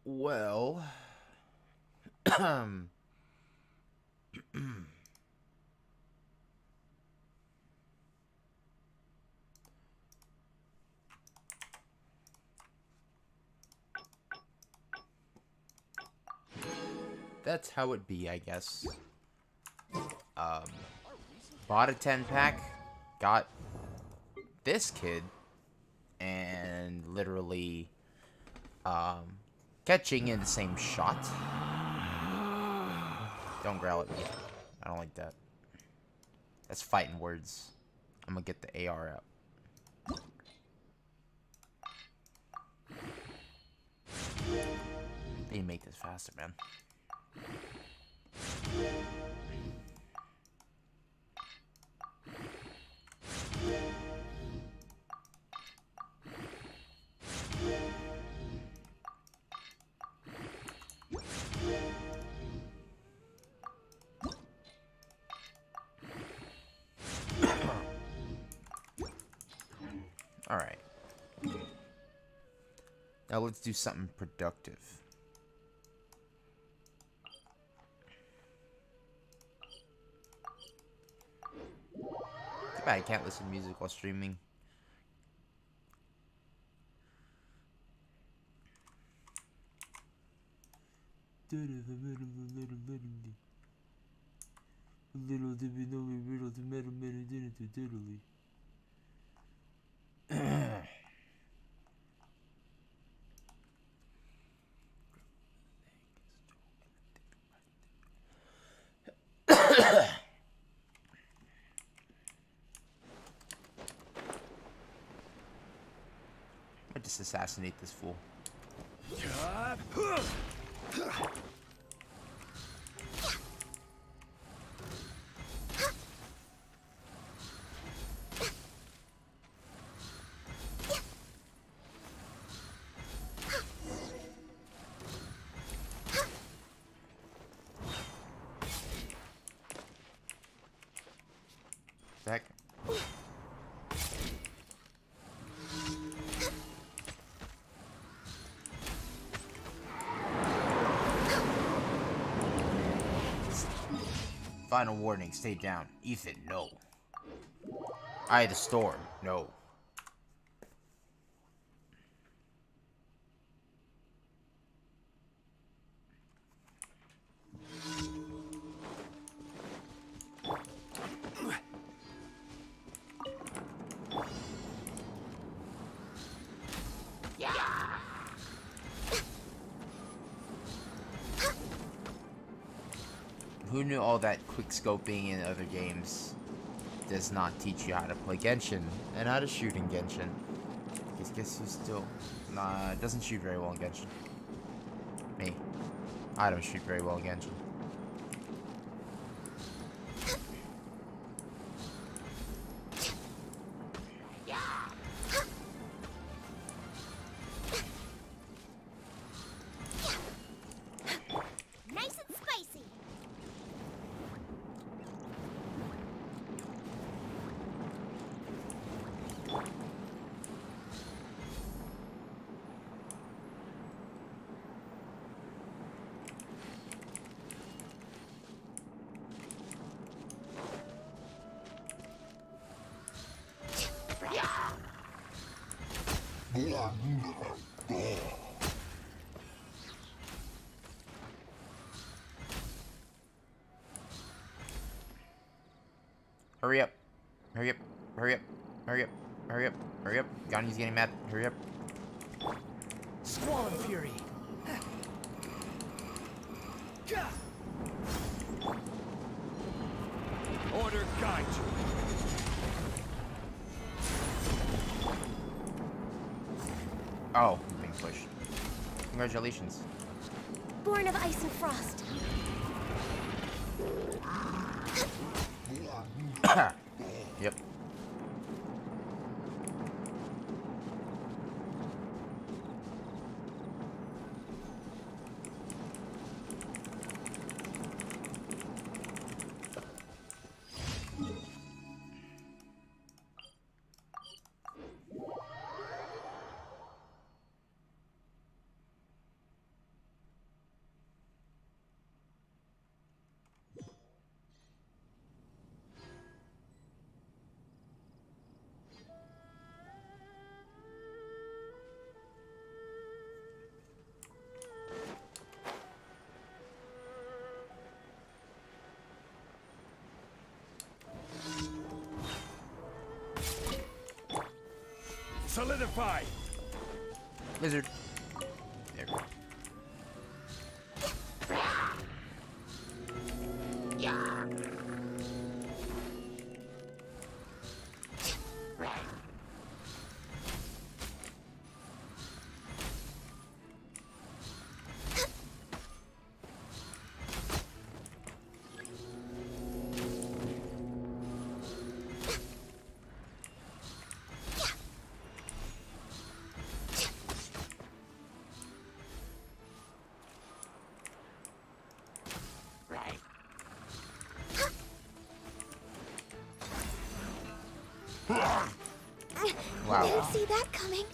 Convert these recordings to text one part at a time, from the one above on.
Well, that's how it be, I guess. Um, Bought a 10 pack, got this kid, and literally, catching in the same shot. Don't growl at me. I don't like that. That's fighting words. I'm gonna get the AR out. They make this faster, man. Alright. Now let's do something productive. Too bad I can't listen to music while streaming. I just assassinate this fool. Heck. Final warning, stay down. Ethan, no. Eye the storm, no. Who knew all that quick scoping in other games does not teach you how to play Genshin and how to shoot in Genshin? Guess you still... Nah, it doesn't shoot very well in Genshin. Me. I don't shoot very well in Genshin. Hurry up. Hurry up. Hurry up. Hurry up. Hurry up. Hurry up. Gani's getting mad. Hurry up. Squall and Fury. Order guide you. Oh, I'm being pushed. Congratulations. Born of ice and frost. Yep. Solidify! Lizard. There we go. Wow. Didn't see that coming.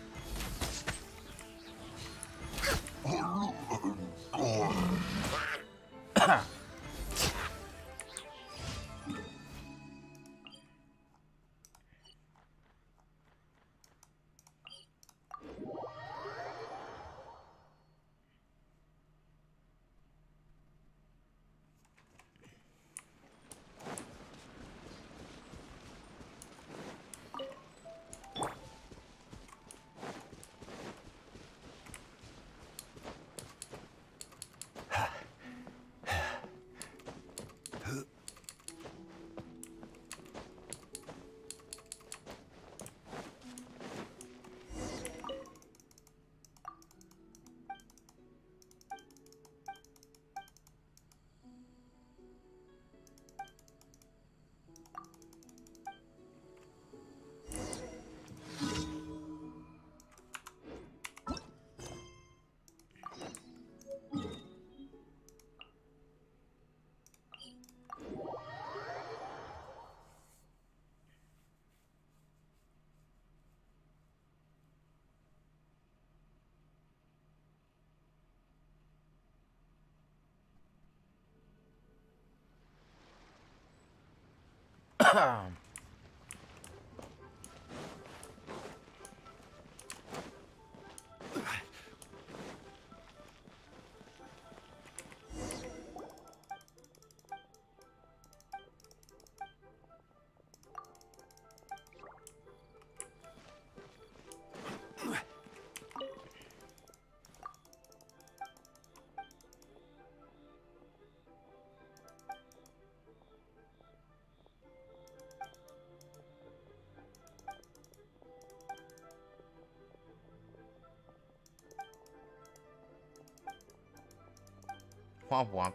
Womp womp.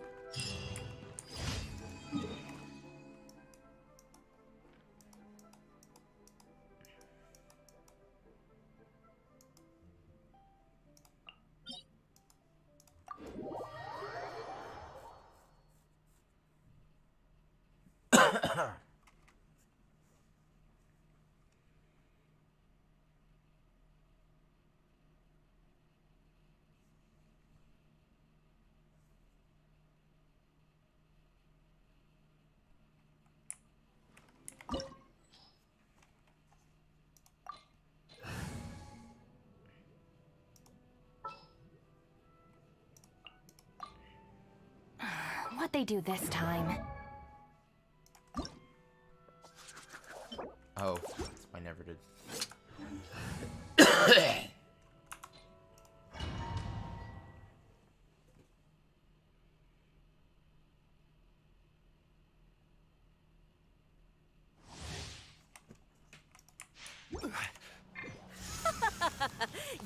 What'd they do this time? Oh, I never did.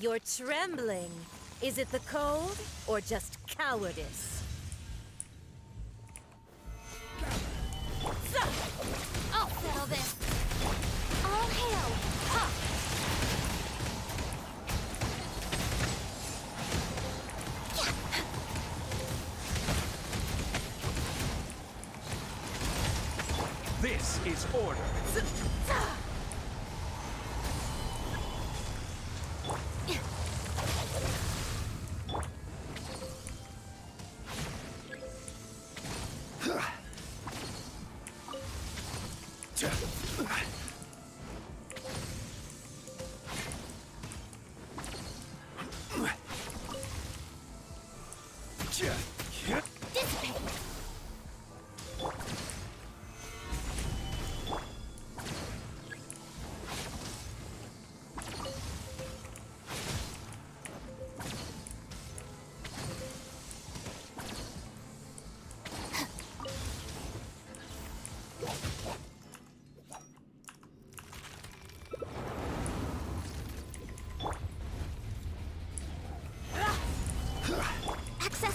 You're trembling. Is it the cold or just cowardice? I'll settle this. All hail! Ha! This is order.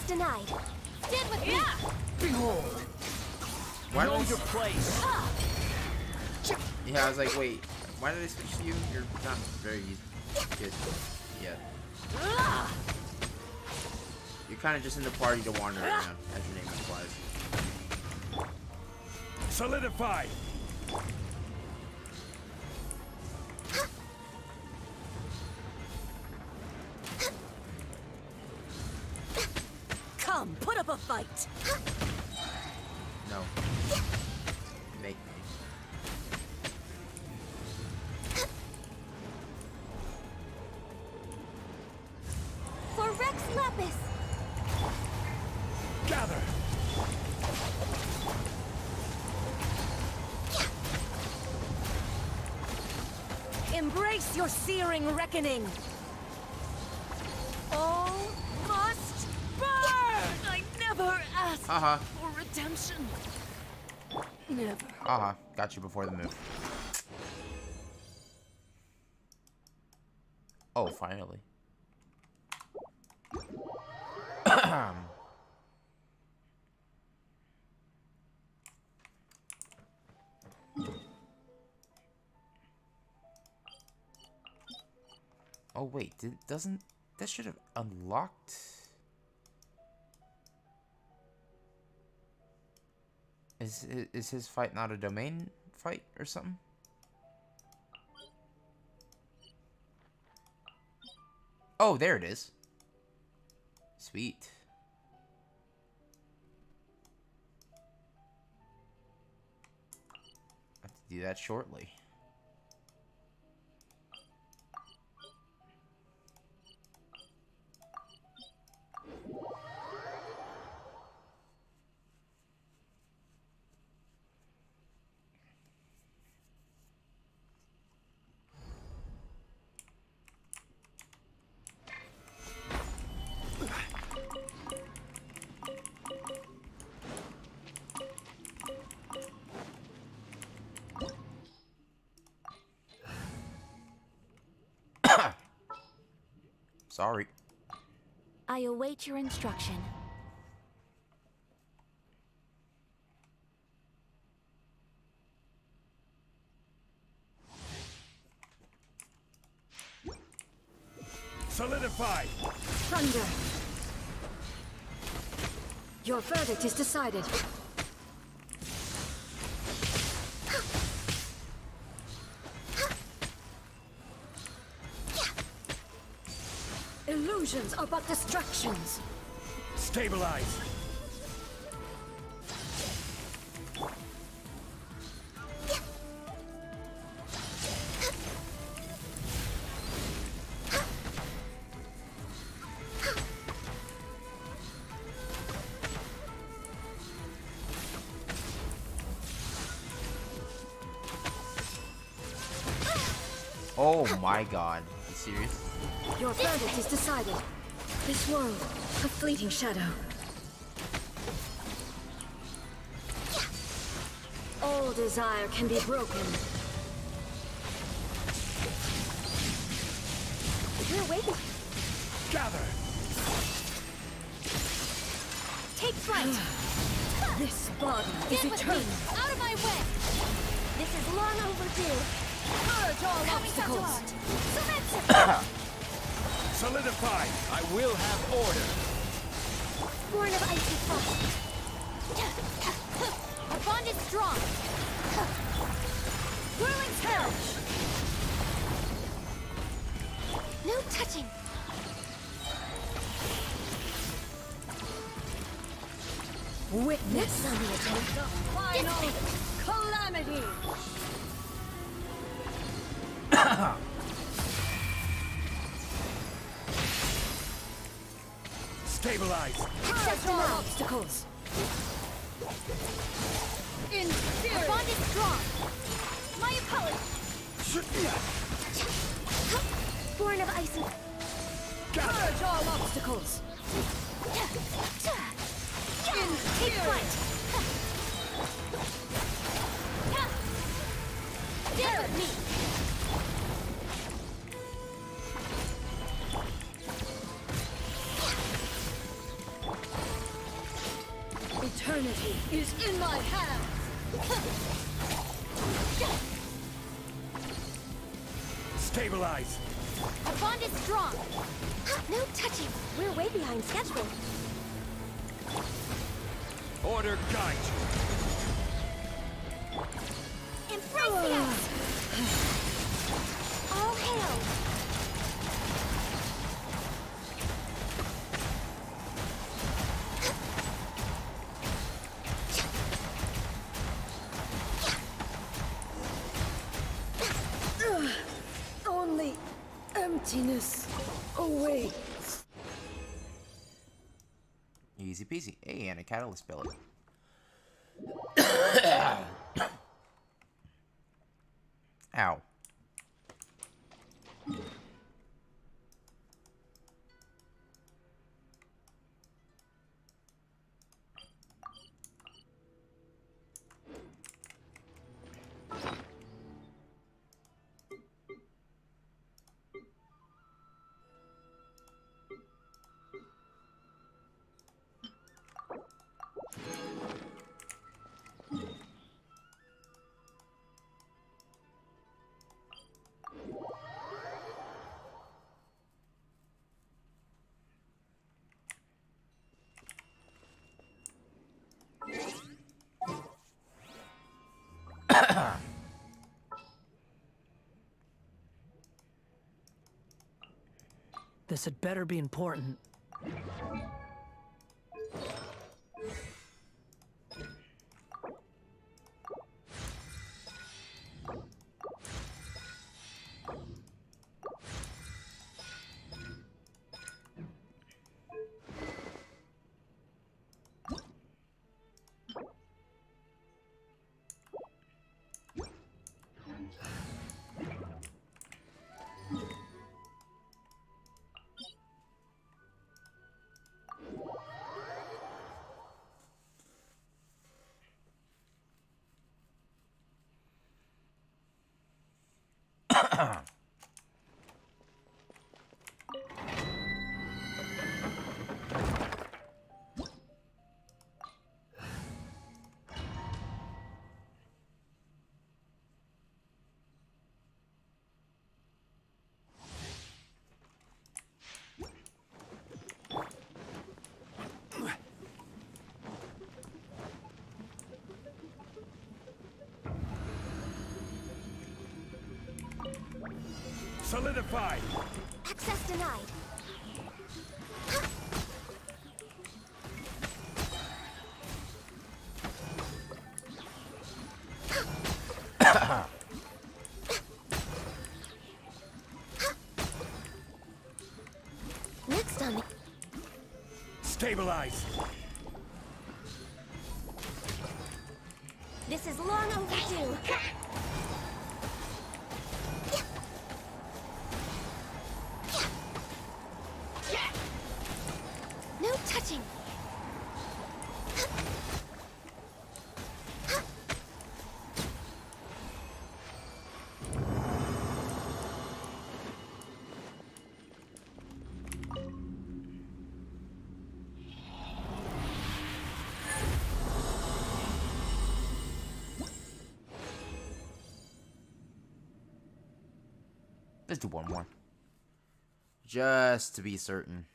Access denied. Stand with me. Behold! Why Know did your they... place! Yeah, I was like, wait, why did they switch to you? You're not very good yet. You're kind of just in the party to wander around, as your name implies. Solidify! Come, put up a fight. No. Make me. For Rex Lapis. Gather! Embrace your searing reckoning. All must burn! I never asked Haha. for redemption. Never. Haha. Got you before the move. Oh, finally. Oh wait, doesn't that should have unlocked? Is his fight not a domain fight or something? Oh, there it is. Sweet. I have to do that shortly. Sorry. I await your instruction. Solidify! Thunder. Your verdict is decided. Illusions are but distractions. Stabilize! Oh my god. Are you serious? Your verdict is decided. This world, a fleeting shadow. All desire can be broken. You're waiting. Gather! Take flight. This body is Stand with eternal. me. Out of my way. This is long overdue. Purge all obstacles. Submit. Solidify! I will have order! Born of icy frost. Our bond is strong. Whirling hell. No touching. Witness on the attack. the final calamity. Stabilize! Purge all obstacles. In Our spirit. bond is strong. My apologies. Born of icy. Purge all obstacles. Take flight. Stand with me. Eternity is in my hands! Stabilize. Our bond is strong! No touching! We're way behind schedule. Order guide you. Embrace the axe! All hail! Only emptiness awaits. Easy peasy. Hey, and a catalyst pellet. Ow. This had better be important. Solidify. Access denied. Next on the... Stabilize. This is long overdue. No touching. Let's do one more. Just to be certain.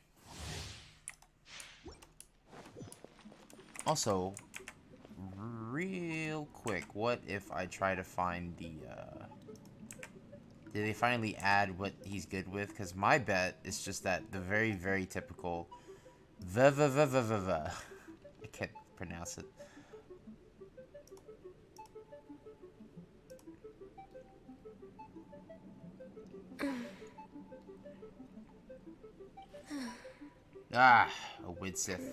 Also, real quick, what if I try to find the, did they finally add what he's good with? Because my bet is just that the very, very typical I can't pronounce it. Ah, a Widsith.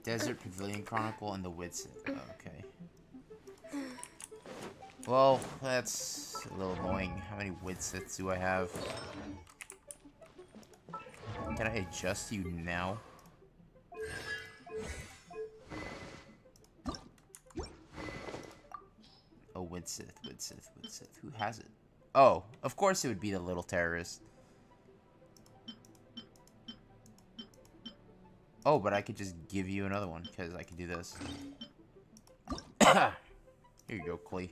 Desert Pavilion Chronicle and the Widsith. Okay. Well, that's a little annoying. How many Widsiths do I have? Can I adjust you now? Oh, Widsith. Who has it? Oh, of course it would be the little terrorist. Oh, but I could just give you another one, because I can do this. Here you go, Klee.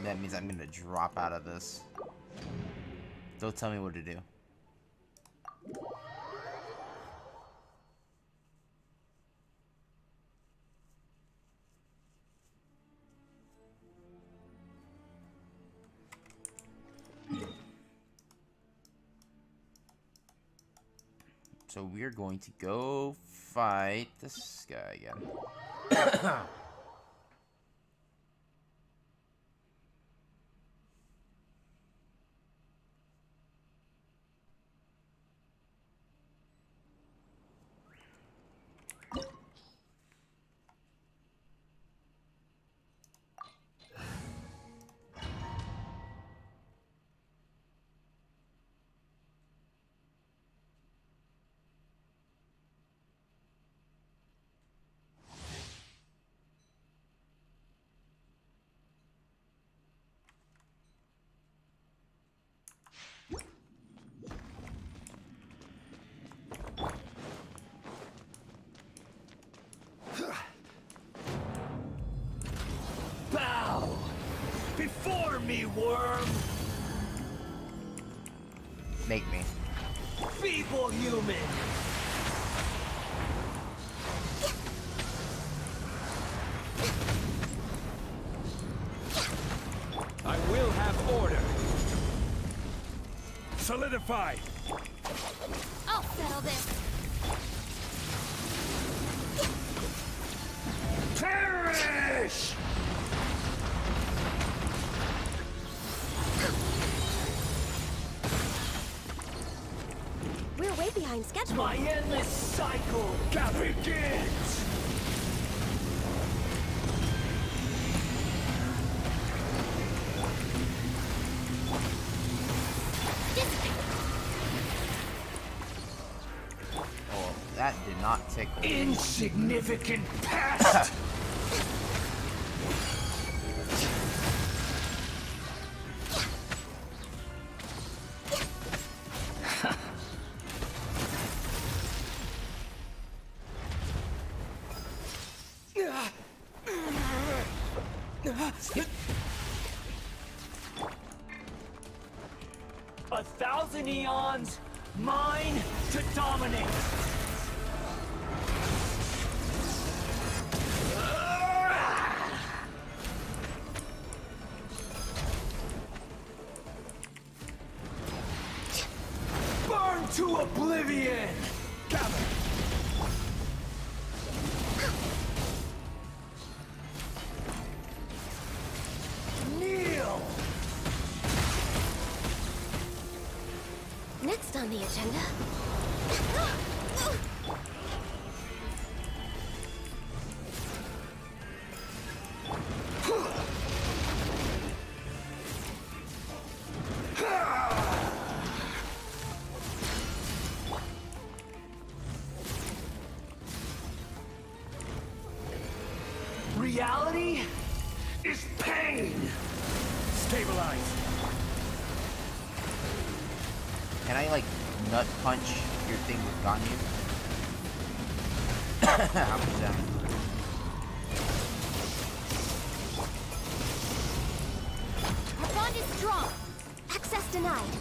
That means I'm gonna drop out of this. Don't tell me what to do. So we're going to go fight this guy again. Bow before me, worm. Make me. Feeble human. I will have order. Solidify. I'll settle this. Perish! We're way behind schedule. My endless cycle begins! Oh, that did not tickle. Insignificant past! A thousand eons, mine to dominate. Burn to oblivion. Gather. Kneel. Next on the agenda. Reality is pain. Stabilize. Can I, like, nut punch your thing with Ganyu? How much damage? Our bond is strong. Access denied.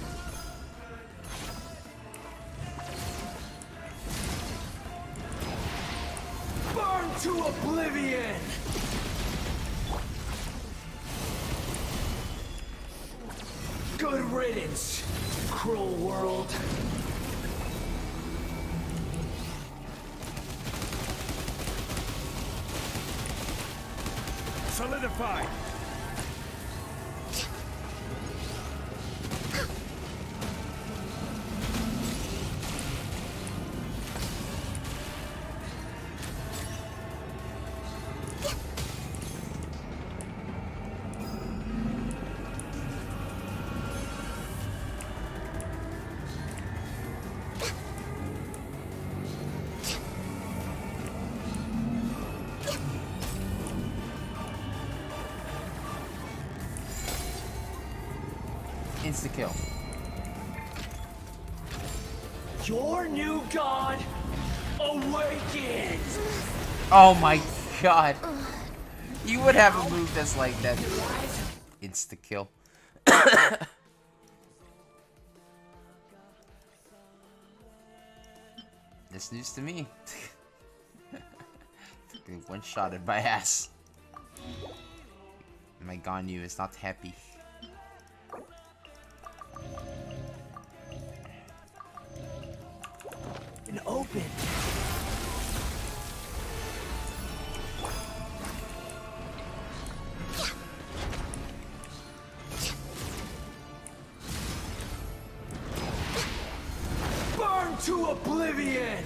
Burn to oblivion. Good riddance, cruel world. Solidify. insta kill. Your new god awakens! Oh my god. You would have a move that's like that. Insta kill. This news to me. One-shotted by ass. My Ganyu is not happy. An open. Burn to oblivion!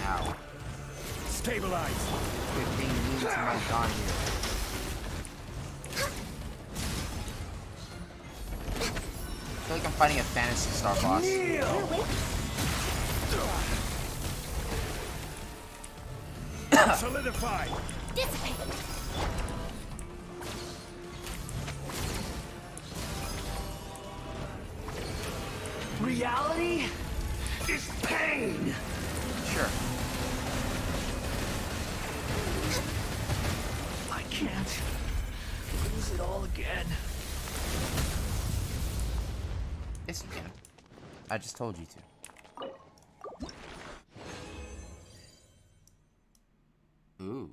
Ow. Stabilize! Quit being mean to my Ganyu. I feel like I'm fighting a Fantasy Star boss. Kneel! Solidify! Dissipate. Reality is pain! Sure. I can't lose it all again. Yes, you can. I just told you to. Ooh.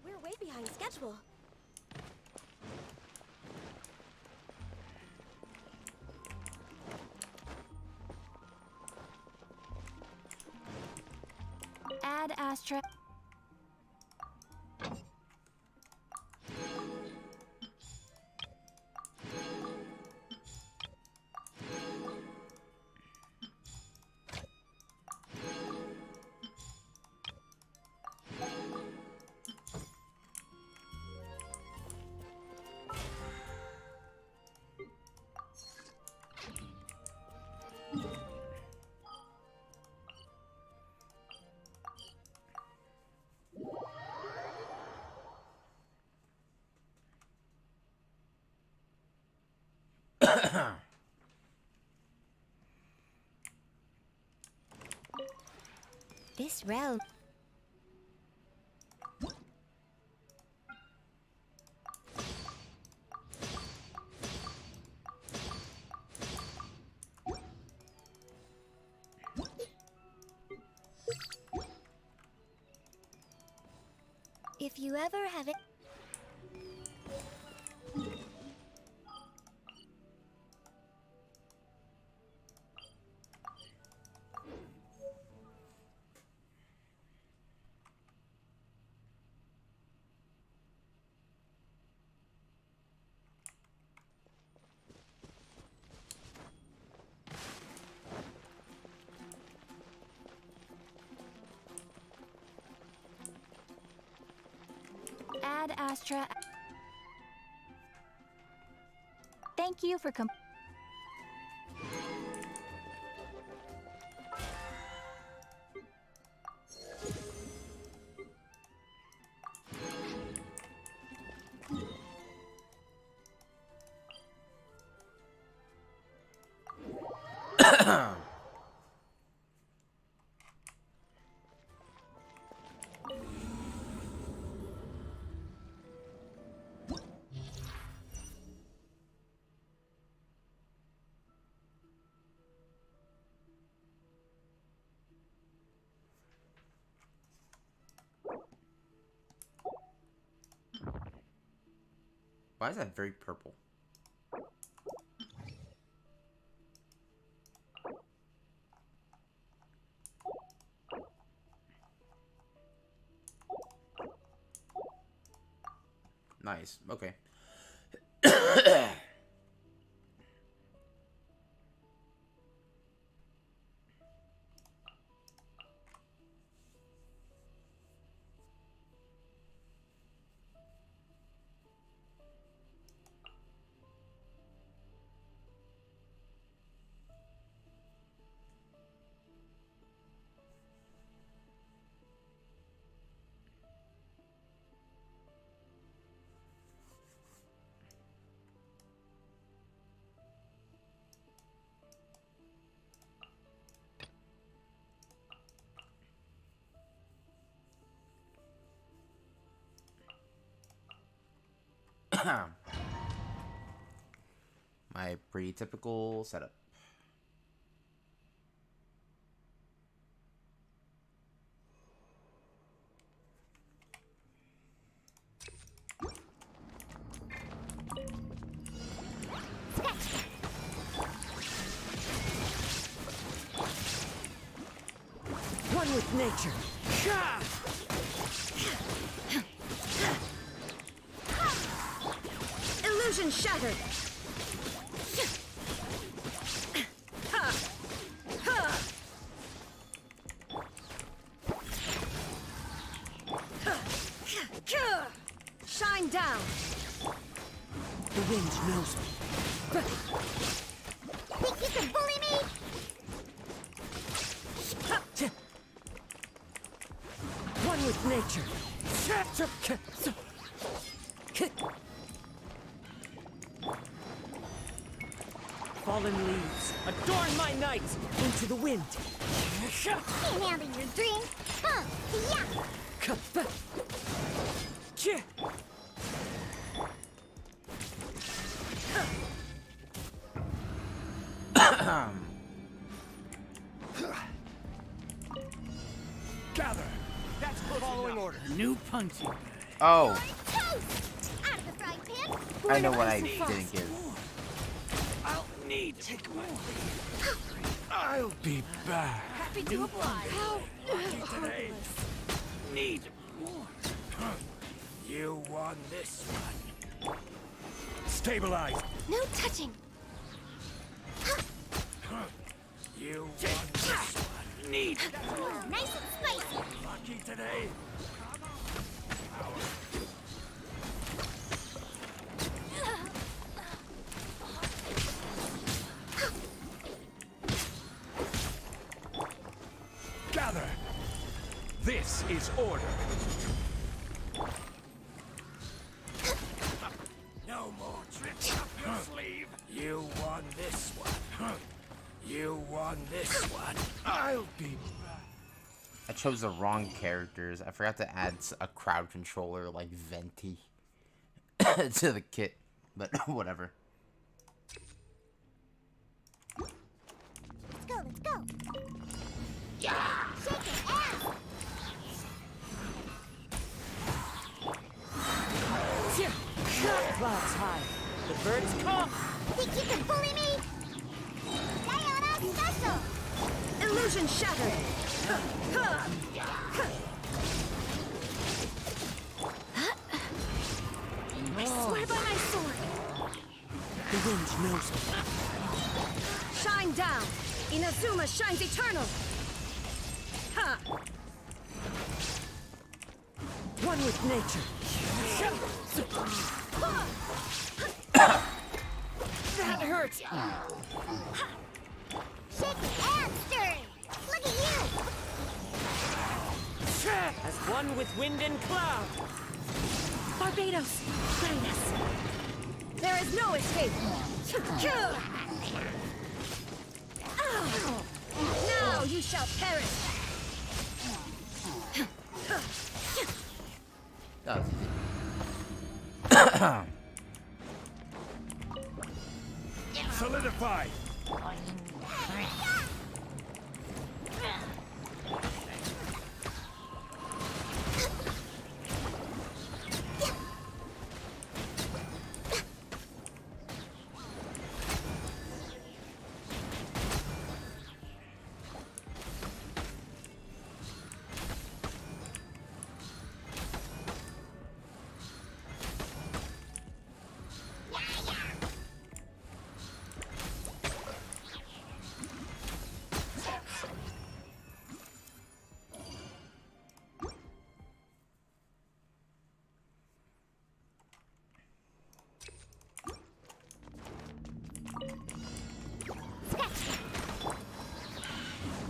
We're way behind schedule. Add Astra. This realm. If you ever have it. Add Astra. Thank you for Why is that very purple? Nice. Okay. My pretty typical setup. One with nature. Illusion shattered. Shine down. The wind knows me. Think you can bully me? One with nature. Fallen leaves, adorn my night into the wind. Can't handle your dreams. Huh? Yeah. Gather. That's following order. New punching bag. Oh, Toast! Out of the frying pan. I know what I didn't give. I'll need to take my leave. I'll be back. Happy to oblige. Lucky today. Need more. You won this one. Stabilize. No touching. You won this one. Need. Nice and spicy. Lucky today. Gather. This is order. No more tricks up your sleeve. You won this one. You won this one. I'll be back. I chose the wrong characters. I forgot to add a crowd controller like Venti to the kit, but whatever. Let's go, let's go. Yeah! Shake it ass! Clouds high. The birds come. Think you can bully me? Diana special! Illusion shattered. I swear by my sword. The wind knows me. Shine down. Inazuma shines eternal. Ha! One with nature. That hurts. Shake it and stir it. Look at you! As one with wind and cloud. Barbados, guide us. There is no escape. Now you shall perish. That was easy. Solidify.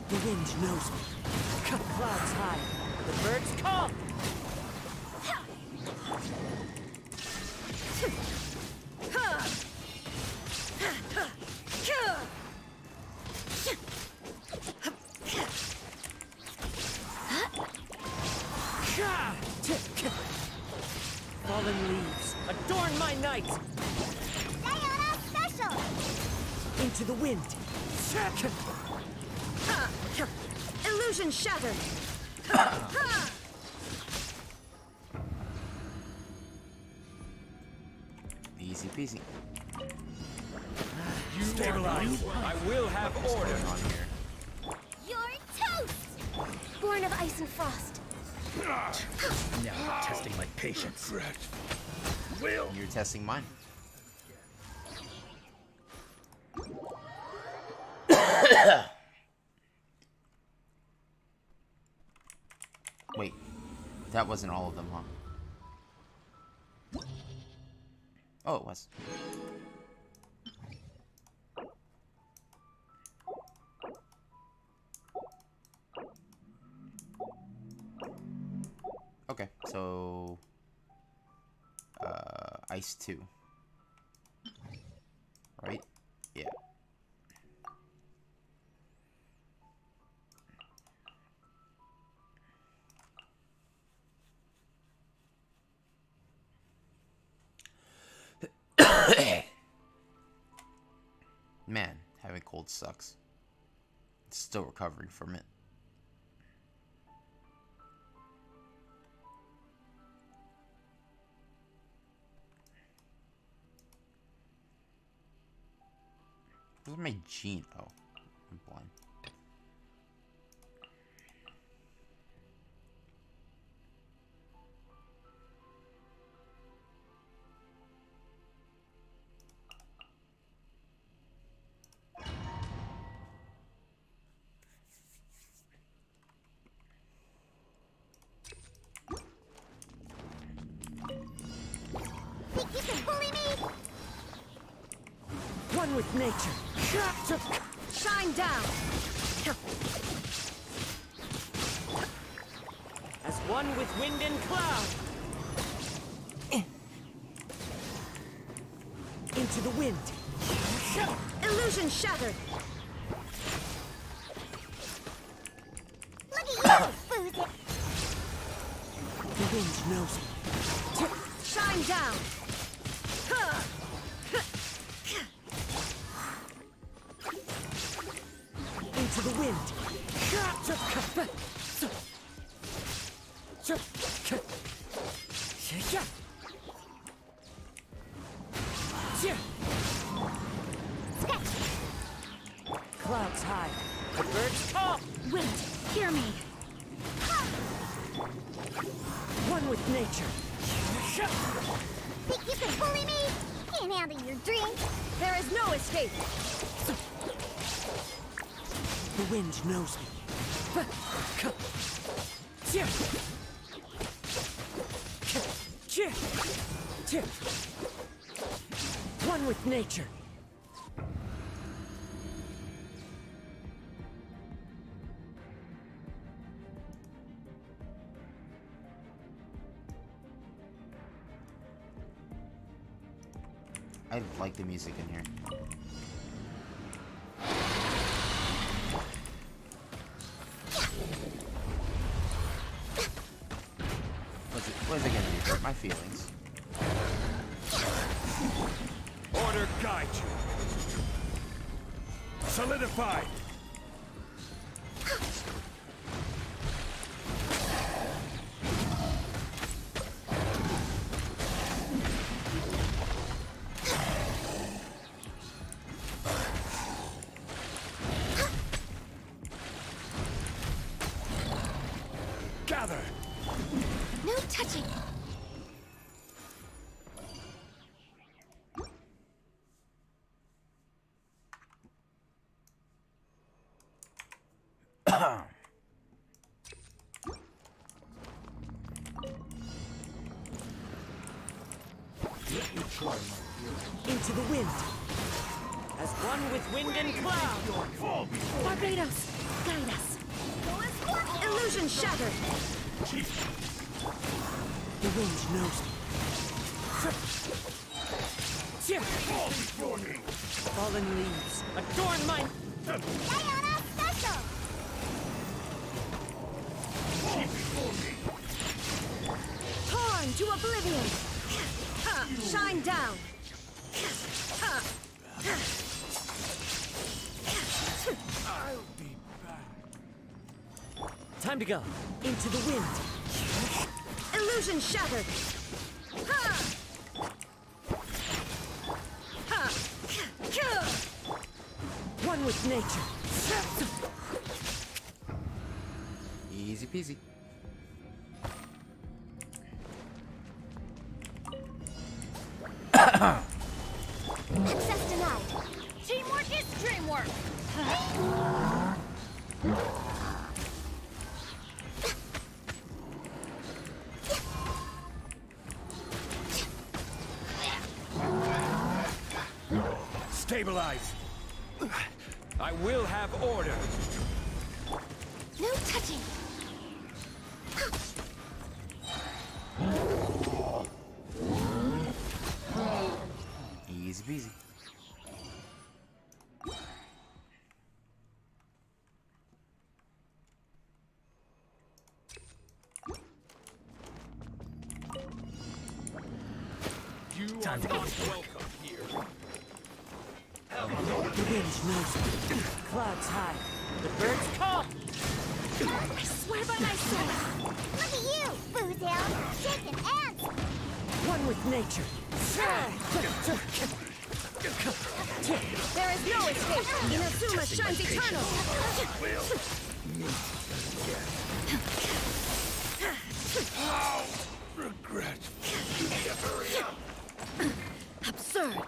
The wind knows me. Clouds high. The birds call. Fallen leaves, adorn my night! Sayonara special! Into the wind! Illusion shattered! Easy peasy. Stabilize. I will have What's order. going on here? You're toast! Born of ice and frost. Now you're testing my patience. Will. You're testing mine. Wait, that wasn't all of them, huh? Oh, it was. Okay, so ice 2. Right? Yeah. Man, having cold sucks. Still recovering from it. Where's my gene? Oh, I'm blind. Think you can bully me? One with nature. Shine down! As one with wind and cloud. Into the wind. Illusion shattered! Look at you, Boozy! The wind knows me. Shine down! Into the wind. Clouds high. The birds call. Wait, hear me. One with nature. Think you can bully me? Can't handle your drink. There is no escape! The wind knows me. One with nature. I like the music in here. What is it gonna do? Hurt my feelings. Order guide you. Solidified. Gather. No touching. Into the wind. As one with wind and cloud. Barbados, guide us. shattered. The wind knows me. Fallen leaves, adorn my... Diana Special! Torn to oblivion. Ha, shine down. Ha. I'll be back. Time to go. Into the wind. Illusion shattered. Ha. Ha. One with nature. Easy peasy. Access denied. Teamwork is dreamwork. Stabilize. I will have order. No touching. Easy peasy. You are not welcome here. The wind knows me. Clouds high. The birds call. I swear by my soul. Look at you, Boozle. Shaking ants. One with nature. There is no escape. Inazuma shines eternal. Regret. Absurd.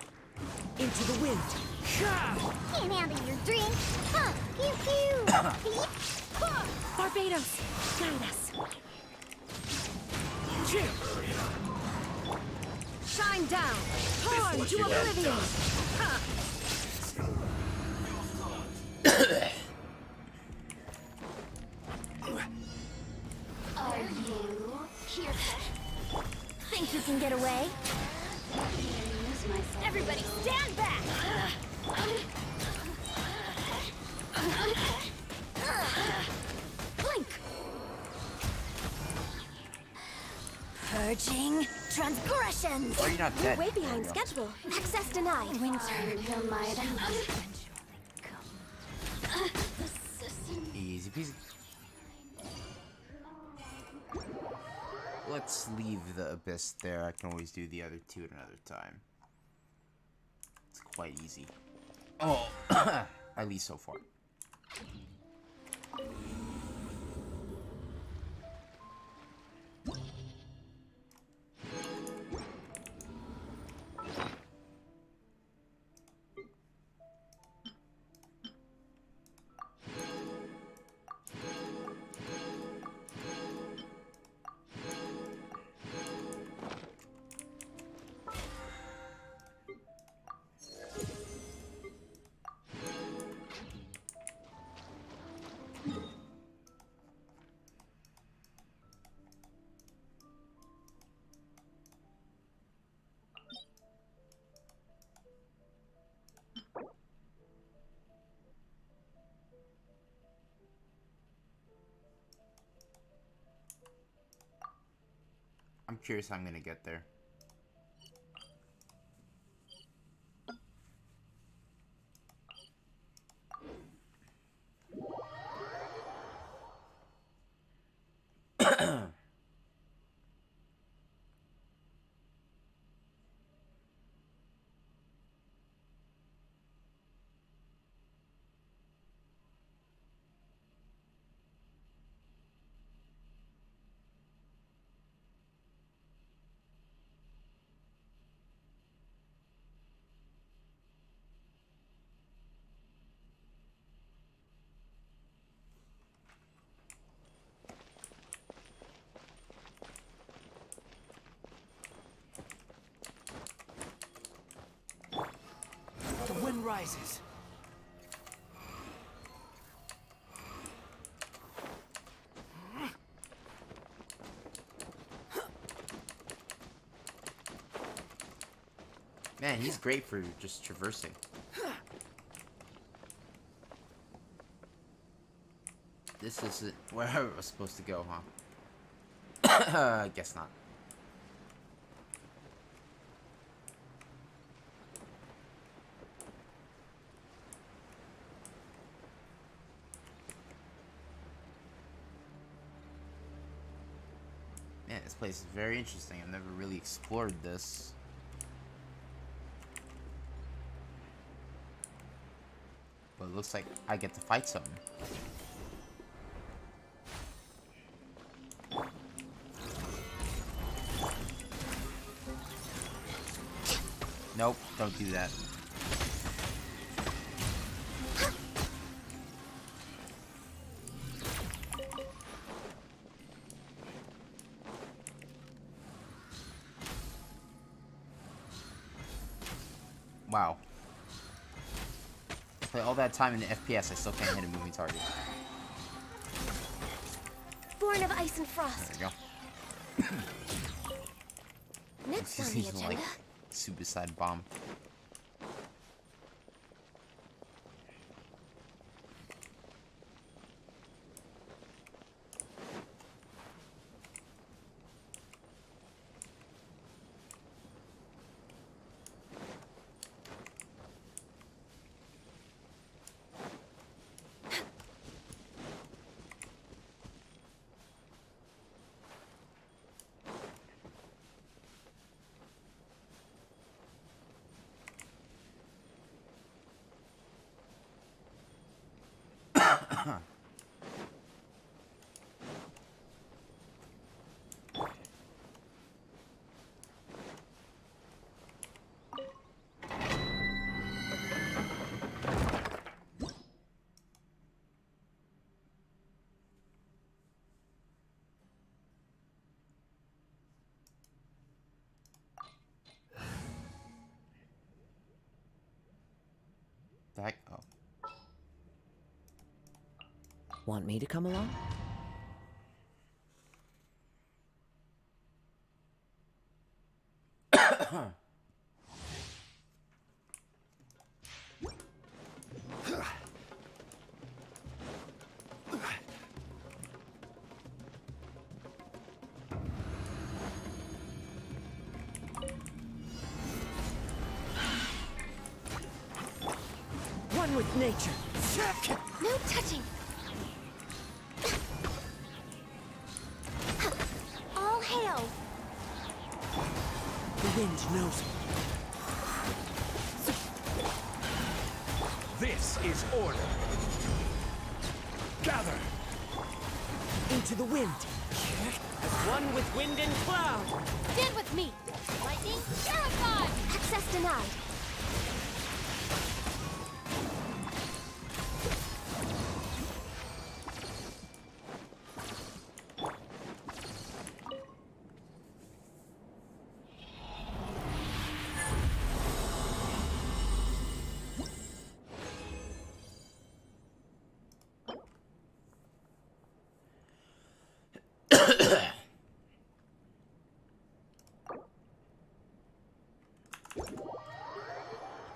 Into the wind. Can't handle your drink. Huh, pew pew. Beep. Barbados, guide us. Shine down. Torn to oblivion. Ha. Are you here? Think you can get away? Everybody stand back. Blink. Purging transgressions. Are you not We're dead? way behind schedule. Access denied. Winter, the might Easy peasy. Let's leave the abyss there. I can always do the other two at another time. It's quite easy. Oh, at least so far. I'm curious how I'm gonna get there. The wind rises. Man, he's great for just traversing. This isn't where I was supposed to go, huh? Guess not. Man, this place is very interesting. I've never really explored this. But it looks like I get to fight something. Nope, don't do that. Wow. Play all that time in the FPS, I still can't hit a moving target. Born of ice and frost. There we go. Next on the He's agenda. like suicide bomb. That, oh. Want me to come along? One with nature. No touching. All hail. The wind knows it. This is order. Gather. Into the wind. As one with wind and cloud. Stand with me. Lightning, terrified. Access denied.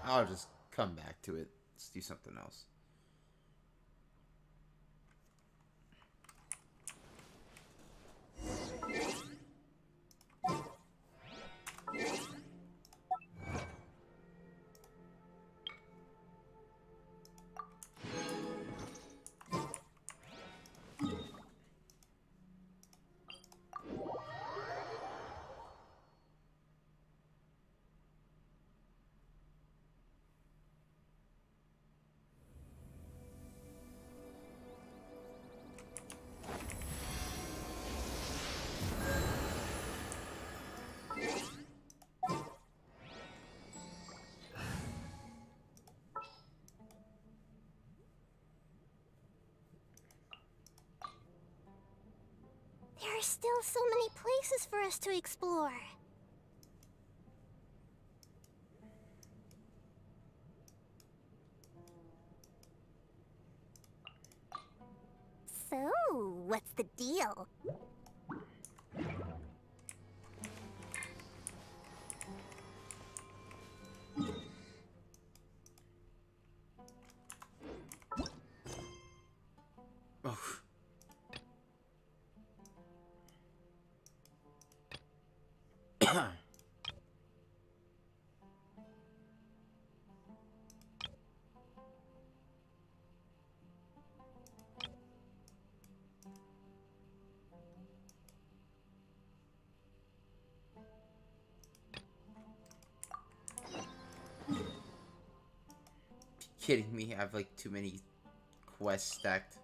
I'll just come back to it. Let's do something else. There are still so many places for us to explore. So, what's the deal? Kidding me? I have like too many quests stacked.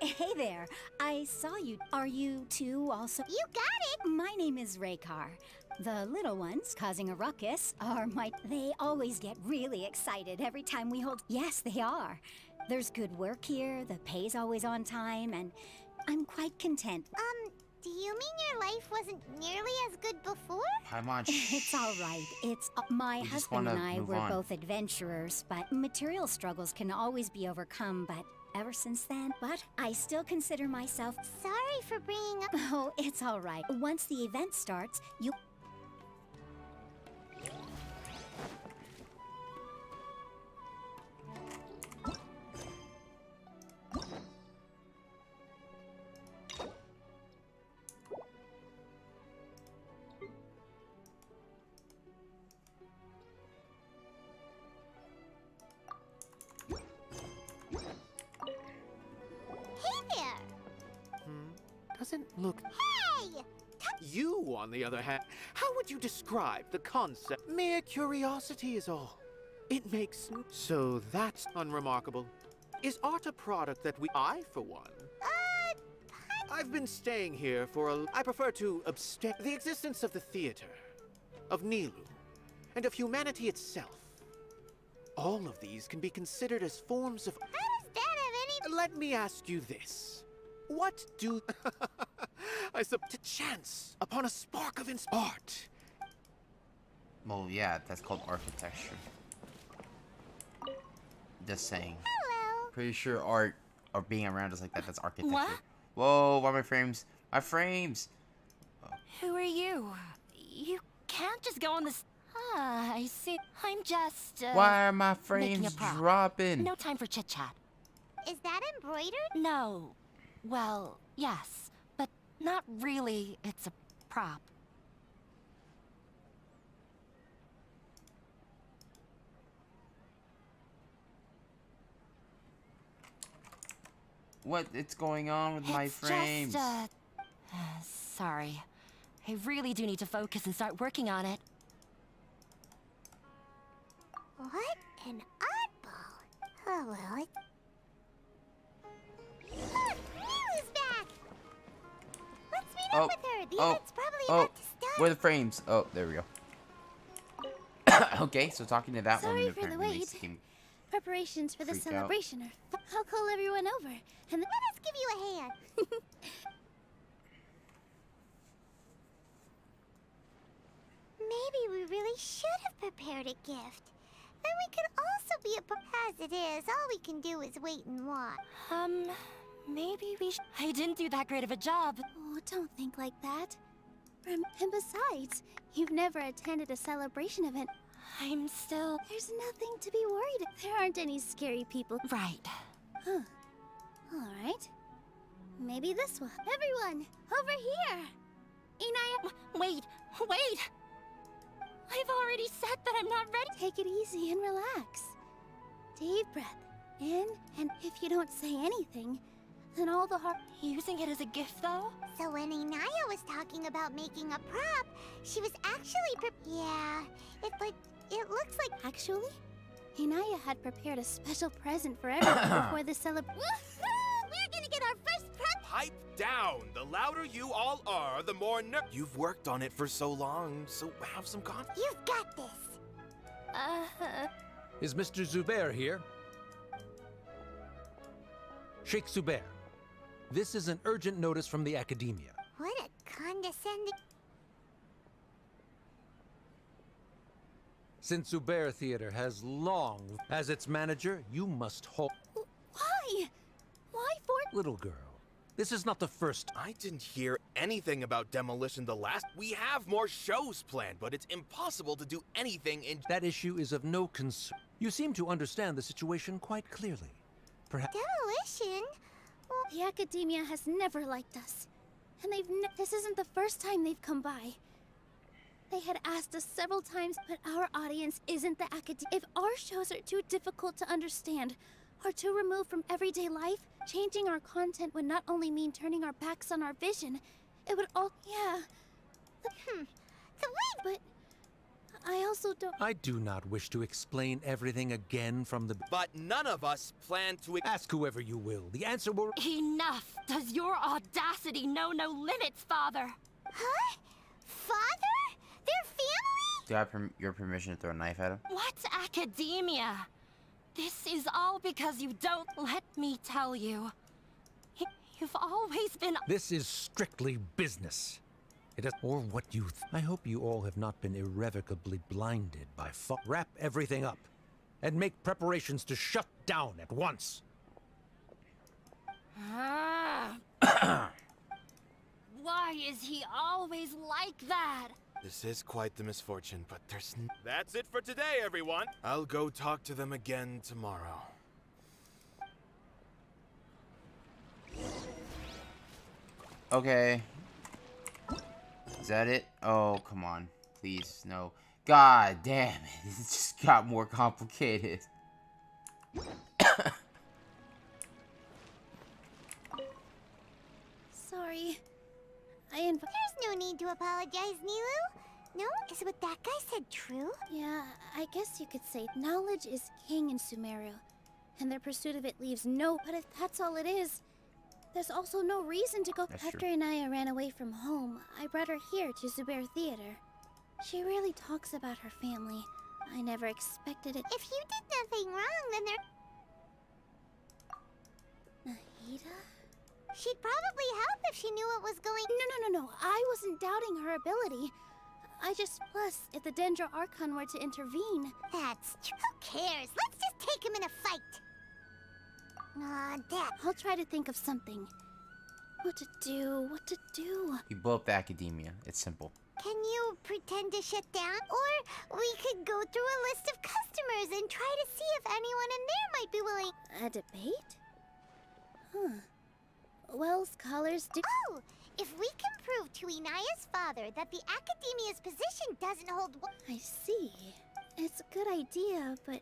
Hey there, I saw you. Are you two also? You got it! My name is Raykar. The little ones causing a ruckus are They always get really excited every time we hold. Yes, they are. There's good work here, the pay's always on time, and I'm quite content. Do you mean your life wasn't nearly as good before? Paimon, It's all right. It's my We just husband and wanna I move were on. both adventurers, but material struggles can always be overcome, but ever since then, but I still consider myself sorry for bringing up. Oh, it's all right. Once the event starts, you Doesn't look. Hey! You, on the other hand, how would you describe the concept? Mere curiosity is all. It makes. So that's unremarkable. Is art a product that I, for one, I've been staying here for a. I prefer to abstain. The existence of the theater, of Nilu, and of humanity itself. All of these can be considered as forms of. How does that have any? Let me ask you this. What do I to chance upon a spark of art? well, yeah, that's called architecture. Just saying. Hello. Pretty sure art or being around us like that's architecture. What? Whoa, why my frames? My frames! Who are you? You can't just go on this. Ah, I see. I'm just. Why are my making a frames prop. dropping? No time for chit chat. Is that embroidered? No. Well, yes, but not really. It's a prop. What is going on with my It's frames? just, sorry. I really do need to focus and start working on it. What an oddball. Oh well. Look, Milu's back. Let's meet up with her. The event's probably about to start. Where are the frames? Oh, there we go. Okay, so talking to that Sorry woman for the apparently makes wait. him Preparations for the Freak out. celebration are. I'll call everyone over, and then Let us give you a hand. Maybe we really should have prepared a gift. Then we could also be as it is. All we can do is wait and watch. Maybe we I didn't do that great of a job. oh, don't think like that. And besides, you've never attended a celebration event. I'm still. There's nothing to be worried. There aren't any scary people. Right. Huh. All right. Maybe this one. Everyone, over here. Inaya, Wait! I've already said that I'm not ready. take it easy and relax. Deep breath in, and if you don't say anything, then all the heart. Using it as a gift, though? So when Inaya was talking about making a prop, she was actually yeah, it looks like Actually, Inaya had prepared a special present for everyone before the celebration. We're gonna get our first prep Pipe down. The louder you all are, the more You've worked on it for so long, so have some confidence. You've got this. Is Mr. Zubair here? Sheikh Zubair, this is an urgent notice from the Academia. What a condescending... Since Zubair Theater has long as its manager, you must hold... Why? Why for... Little girl, this is not the first... I didn't hear anything about demolition the last... We have more shows planned, but it's impossible to do anything in... That issue is of no concern. You seem to understand the situation quite clearly. Perhaps... Demolition? Well, the Academia has never liked us. And this isn't the first time they've come by. They had asked us several times, but our audience isn't the Academia. If our shows are too difficult to understand, or too removed from everyday life, changing our content would not only mean turning our backs on our vision, it would all... Yeah. But... I also don't... I do not wish to explain everything again from the... But none of us plan to... Ask whoever you will. The answer will... Enough! Does your audacity know no limits, Father? Huh? Father? Their family? Do I have your permission to throw a knife at him? What academia? This is all because you don't let me tell you. You've always been... This is strictly business. It is... Or what you... I hope you all have not been irrevocably blinded by Wrap everything up. And make preparations to shut down at once. Why is he always like that? This is quite the misfortune, but there's... That's it for today, everyone. I'll go talk to them again tomorrow. Okay. Is that it? Oh, come on. Please, no. God damn it. It just got more complicated. Sorry. There's no need to apologize, Nilu. No? Is what that guy said true? Yeah, I guess you could say knowledge is king in Sumeru. And their pursuit of it leaves no... But if that's all it is, there's also no reason to go... That's After true. Inaya ran away from home, I brought her here to Zubair Theater. She rarely talks about her family. I never expected it. If you did nothing wrong, then there... Nahida? She'd probably help if she knew what was going... No. I wasn't doubting her ability. I just... Plus, if the Dendro Archon were to intervene... That's true. Who cares? Let's just take him in a fight. Aw, Dad. I'll try to think of something. What to do? You blow up the Academia. It's simple. Can you pretend to shut down? Or we could go through a list of customers and try to see if anyone in there might be willing... A debate? Huh. Well, scholars do... Oh! If we can prove to Inaya's father that the Academia's position doesn't hold... I see. It's a good idea, but...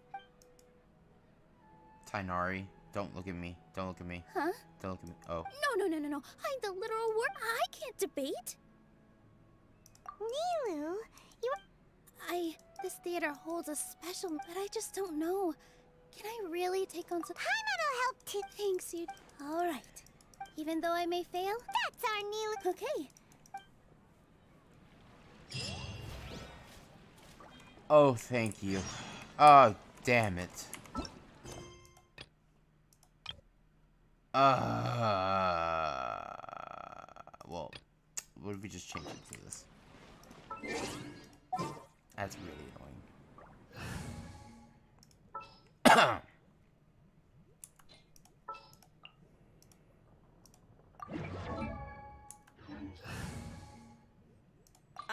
Tainari, don't look at me. Don't look at me. Huh? Don't look at me. Oh. No. I'm the literal word. I can't debate. Nilu, This theater holds a special... But I just don't know. Can I really take on some... Paimon will help too. Thanks, you... All right. Even though I may fail? That's our Nilu... Okay. Oh, thank you. Oh, damn it. Well, what if we just change it to this? That's really annoying.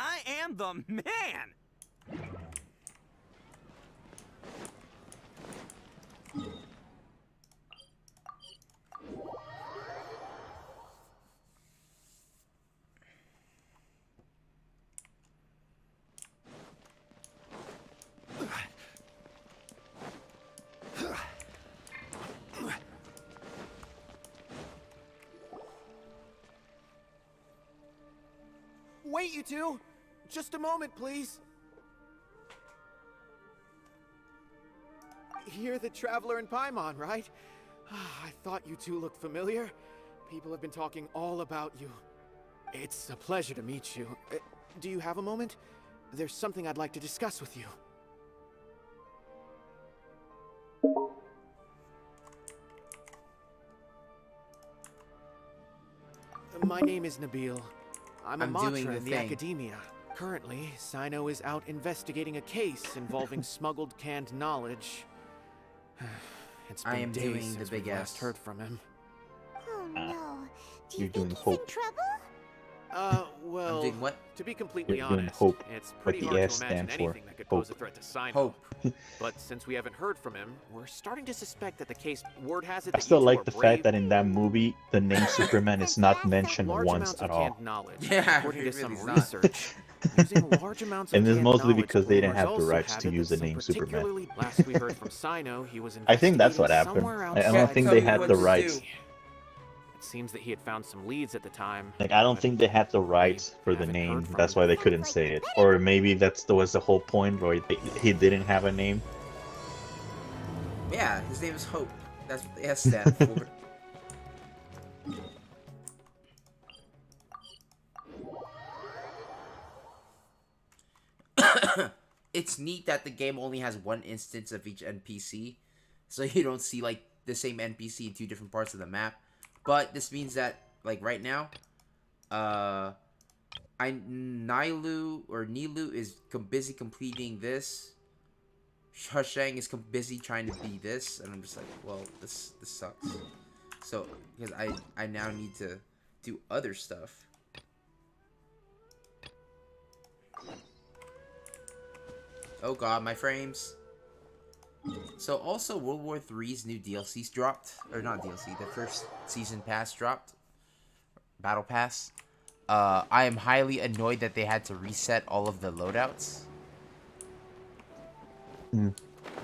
I am the man! Wait, you two! Just a moment, please. You're the Traveler in Paimon, right? I thought you two looked familiar. People have been talking all about you. It's a pleasure to meet you. Do you have a moment? There's something I'd like to discuss with you. My name is Nabil. I'm a Matra in the academia. Currently, Sino is out investigating a case involving smuggled canned knowledge. It's been days since we last heard from him. Oh no. Do you You're doing think he's Hope. in trouble? Well, I'm doing what? to be completely You're doing honest, Hope, it's what pretty the hard S to imagine stands for. anything that could pose a Hope. threat to Sino. Hope. But since we haven't heard from him, we're starting to suspect that the case word has it I that still you two like are the brave. fact that in that movie, the name Superman is not mentioned Large once amounts at of all. canned knowledge. Yeah, According it to really some is not. research, using large amounts of And this is canned mostly knowledge because they didn't rumors have the also rights have to it use that the some name Superman. particularly- Last we heard from Sino, he was I think that's what investigating happened. somewhere I don't outside think Tell they me had what the to rights. do. It seems that he had found some leads at the time. Like, I don't but think they had the rights for the haven't heard name. from That's him. why they couldn't say it. Or maybe was the whole point, where he didn't have a name. Yeah, his name is Hope. That's what the S stands for. It's neat that the game only has one instance of each NPC, so you don't see like the same NPC in two different parts of the map. But this means that like right now, Nilu is busy completing this. Hushang is busy trying to be this, and I'm just like, well, this sucks. So because I now need to do other stuff. Oh god, my frames. So also World War III's new DLCs dropped, or not DLC, the first season pass dropped. Battle Pass. I am highly annoyed that they had to reset all of the loadouts.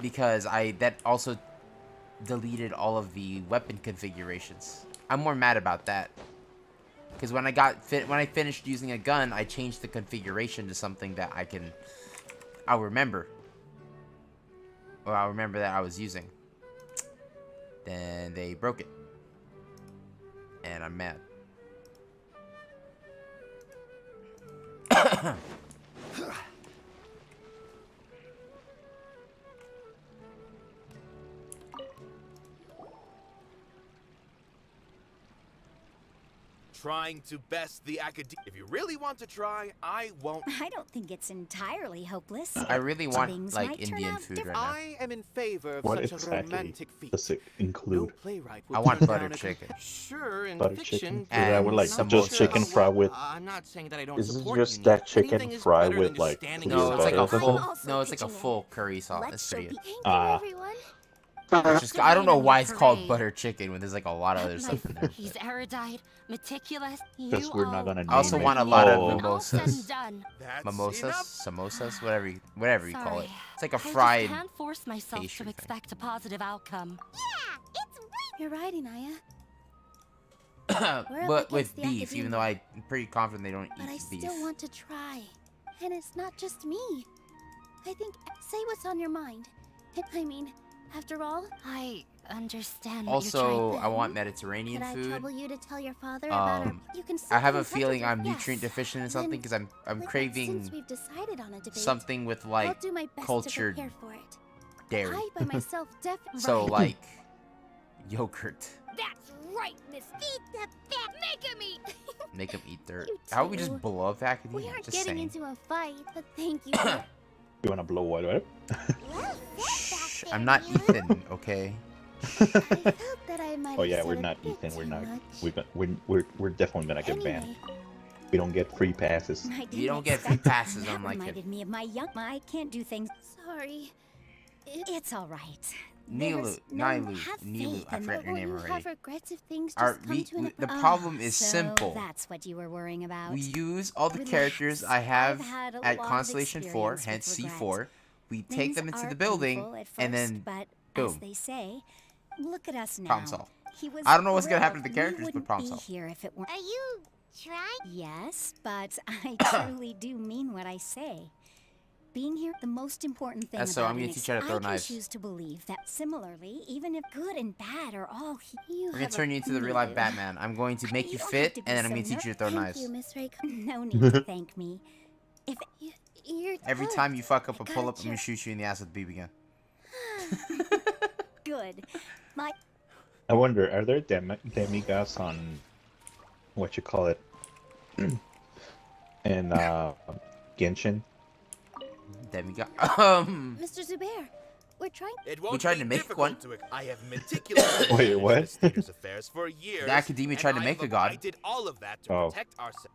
Because that also deleted all of the weapon configurations. I'm more mad about that. Because when I finished using a gun, I changed the configuration to something that I'll remember. Or I'll remember that I was using. Then they broke it. And I'm mad. Trying to best the academia. If you really want to try, I won't. I don't think it's entirely hopeless. I really want Things like might turn Indian out food different. right now. I am in favor of What such a exactly romantic feat. does it No include? playwright would I want turn butter down a chicken. Sure, in Butter fiction, chicken? And Yeah, I would like some just bullshit. chicken fried with. I'm not saying that I don't Is it support just you, that Nick. chicken Anything is fried better with than like just standing clear No, it's like a butter or full. something? No, it's like a full curry sauce. Let's That's show pretty good. people. Ah. Everyone. I don't know why it's called Parade. butter chicken when there's like a lot of other stuff in there. He's but- erudite, meticulous. Because we're not gonna name I also it. want a lot of Oh. All said and mimosas. done. That's Mimosas, enough. samosas, whatever you call it. Sorry. It's like a I just fried. can't force myself pastry to thing. expect a positive outcome. Yeah, it's You're right, Inaya. We're But up with against the beef, even though I'm pretty confident they don't But I eat beef. still want to try. And it's not just me. I think, say what's on your mind. I mean, after all, I understand what Also, you're trying I want Mediterranean could I food. trouble you to tell your father about our... You can still I have be a in touch with feeling your- I'm Yes. nutrient deficient in something Then, because I'm since craving we've decided on a debate, something with I'll like do my best cultured to prepare for it. dairy. I by myself definitely... So like yogurt. That's right, Miss. Feed the fat. Make him eat. Make them eat dirt. You How about we two. just blow up academia? We aren't Just getting saying. into a fight, but thank you. for- You wanna blow what up? well, Shh, I'm not Ethan, okay? I felt that I might Oh have yeah, said we're a not bit Ethan. We're too not. much. We're definitely gonna get banned. Anyway, We don't get free passes. I You didn't don't get free expect that. passes, That unlike reminded him. me of my young. I can't do things. sorry. It's all right. Nilu, There's no- Nilu, have Nilu. faith I in forgot your Will name you already. have regrets if things just Our, come to an the abrupt... problem is so simple. That's what you were worrying about. We use all the Relax. characters I have I've had a at lot of Constellation 4, experience with hence regrets. C4. We take Things them into are the building, painful at and first, then but boom. as they say, look at us now. Problem solved. He was I don't know what's gonna happen to the thrilled. characters, We but problem wouldn't solved. be here if it weren't. Are you trying? Yes, but I truly do mean what I say. being here, the most important thing So about I'm gonna an teach you how to throw I can knives. choose to believe that similarly, even if good and bad are all We're gonna turn you into the real life Batman. I'm going to make you fit, and then I'm gonna teach you to throw Thank knives. you, Miss Ray. No need to thank me. If You're Every good. time you fuck up a I pull up, got I'm gonna you. shoot you in the ass with a BB gun. good, my I wonder, are there demigods on what you call it in Genshin? Demigod. Mr. Zubair, we're trying. It won't tried be to make difficult one. I have meticulously Wait, what? administrator's affairs for years. The academia tried to and make I've a god. I did all of that to Oh. protect ourselves.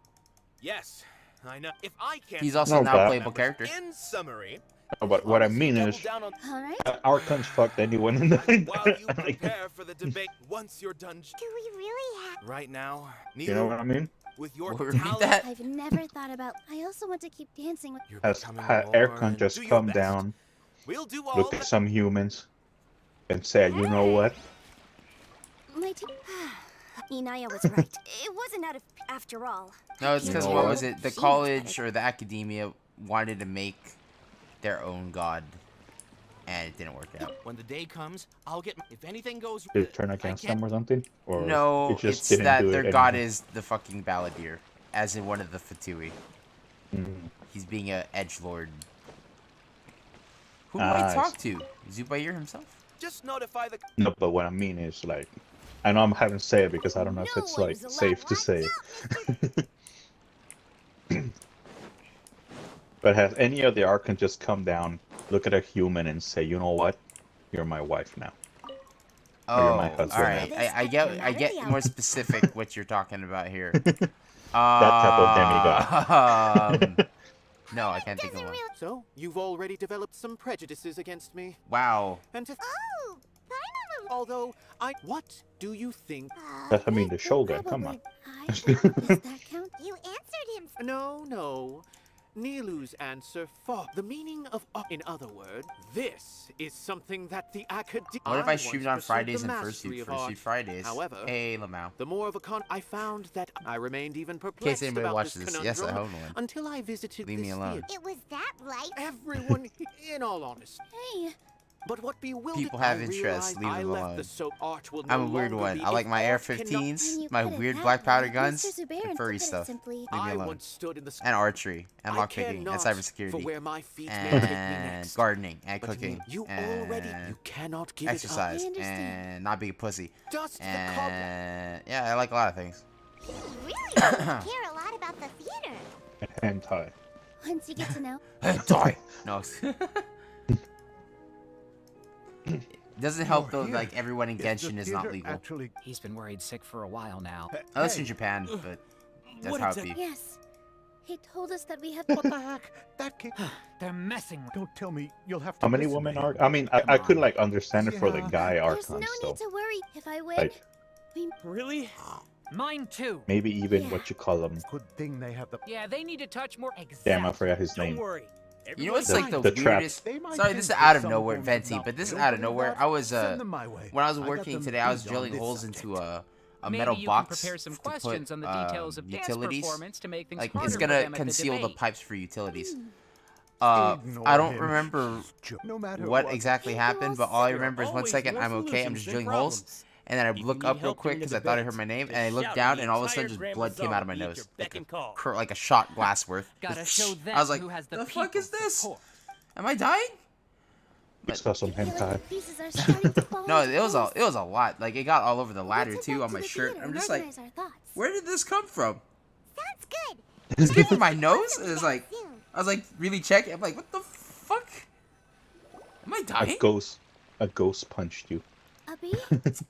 Yes, I know. If I can't. He's also No, now a but- playable character. In summary, No, but what I as long as you mean double is, down on All right. Archons fucked anyone in the. while you prepare for the debate. Once you're done. Do we really have? Right now, You know what I mean? with your Will we repeat talent, that? I've never thought about. I also want to keep dancing with. you're Has becoming more Archon and just do your come best. down, We'll do all look that. at some humans, and said, you know what? My team. Inaya was right. It wasn't out of after all. No, it's because You know what what? was it? The college or the academia wanted to make their own god, and it didn't work out. When the day comes, I'll get. If anything goes. Did it turn against them or something? Or No, it just it's didn't that do their it god anymore? is the fucking Balladeer, as in one of the Fatui. Mm. He's being a edgelord. Who do I Nice. talk to? Zubair himself? Just notify the. No, but what I mean is like, I know I'm having to say it because I don't know if No it's one like is allowed. safe to Watch say. out, But has any of the Archons just come down, look at a human, and say, you know what? You're my wife now. Oh, you're my husband all right. now. I get more specific what you're talking about here. That type of demigod. No, I can't think of one. So, you've already developed some prejudices against me. Wow. And to Oh, pineapple. although what do you think? That's, I mean, the shoulder, come on. Does that count? You answered him. No. Nilu's answer for the meaning of in other words, this is something that the academy. What if I streamed on Fridays and Fursuit Fridays? However, Hey, Lamau. the more of a I found that I remained even In case perplexed anybody about watches this this, yes, I conundrum own one. until I visited Leave me this alone. theater. It was that right? Everyone, in all honesty. Hey, But what bewildered People have I interests, realized leave I them left alone. the soap art will I'm a no weird longer one. be I like if my Air art cannot- 15s, when you my put it weird that black powder way, guns, Mr. Zubair and and furry put it stuff. simply- Leave me I alone. once stood in the And archery, and I lockpicking, and cannot cybersecurity, for where my feet may take me and next. gardening, and But cooking, you and cannot give exercise, I understand. and not being a pussy. Dust the And yeah, I like a lot of things. You really care a lot about the theater. Hentai. once you get to know. Die. No. Doesn't help though. Like everyone in Genshin is not legal. He's been worried sick for a while now. Unless in Japan, but that's what how is it be. Yes. He told us that we have. What the heck? That kid. They're messing with. Don't tell me you'll have to. How many listen women to are? him. I mean, I could like understand it for the Yeah. guy There's Archons no though. need to worry. If I win, Like we. Really? Mine too. maybe even Yeah. what you call them. Good thing they have the. Yeah, they need to touch more. Damn, I forgot his Don't name. worry. You know what's The- like the the trap. weirdest? They might Sorry, think this is there's out of some nowhere, forms of Venti, knowledge. but this is Don't out of believe nowhere. that? I was Send them my way. when I was I got working them today, I was beat on drilling this holes into subject. a Maybe metal you box can prepare some to questions put on the details of dance utilities. performance to make things Like harder it's for gonna them at the conceal the debate. pipes for utilities. Ignore I don't him. remember No matter what exactly happened, but all I remember is 1 always second more I'm okay, I'm solutions just than drilling holes, problems. and then I If you look need up real help quick during the because I thought I heard debate, my name, just and I looked shout down, the and all of a sudden entire just Grand blood came Bazaar out of my will be at nose, your like beck and call. like a shot glass worth. Gotta show them I was like, who has the the fuck is people's this? support. Am I dying? We saw some I feel like hentai. the pieces are starting to fall No, into it was place. a lot. Like it got all over the ladder Let's too, head on back my to the shirt. theater I'm and just like, organize our thoughts. where did this come from? Sounds good. It came from my nose. It was like, I was like really checking. I'm like, what the fuck? Am I dying? A ghost punched you. Abby,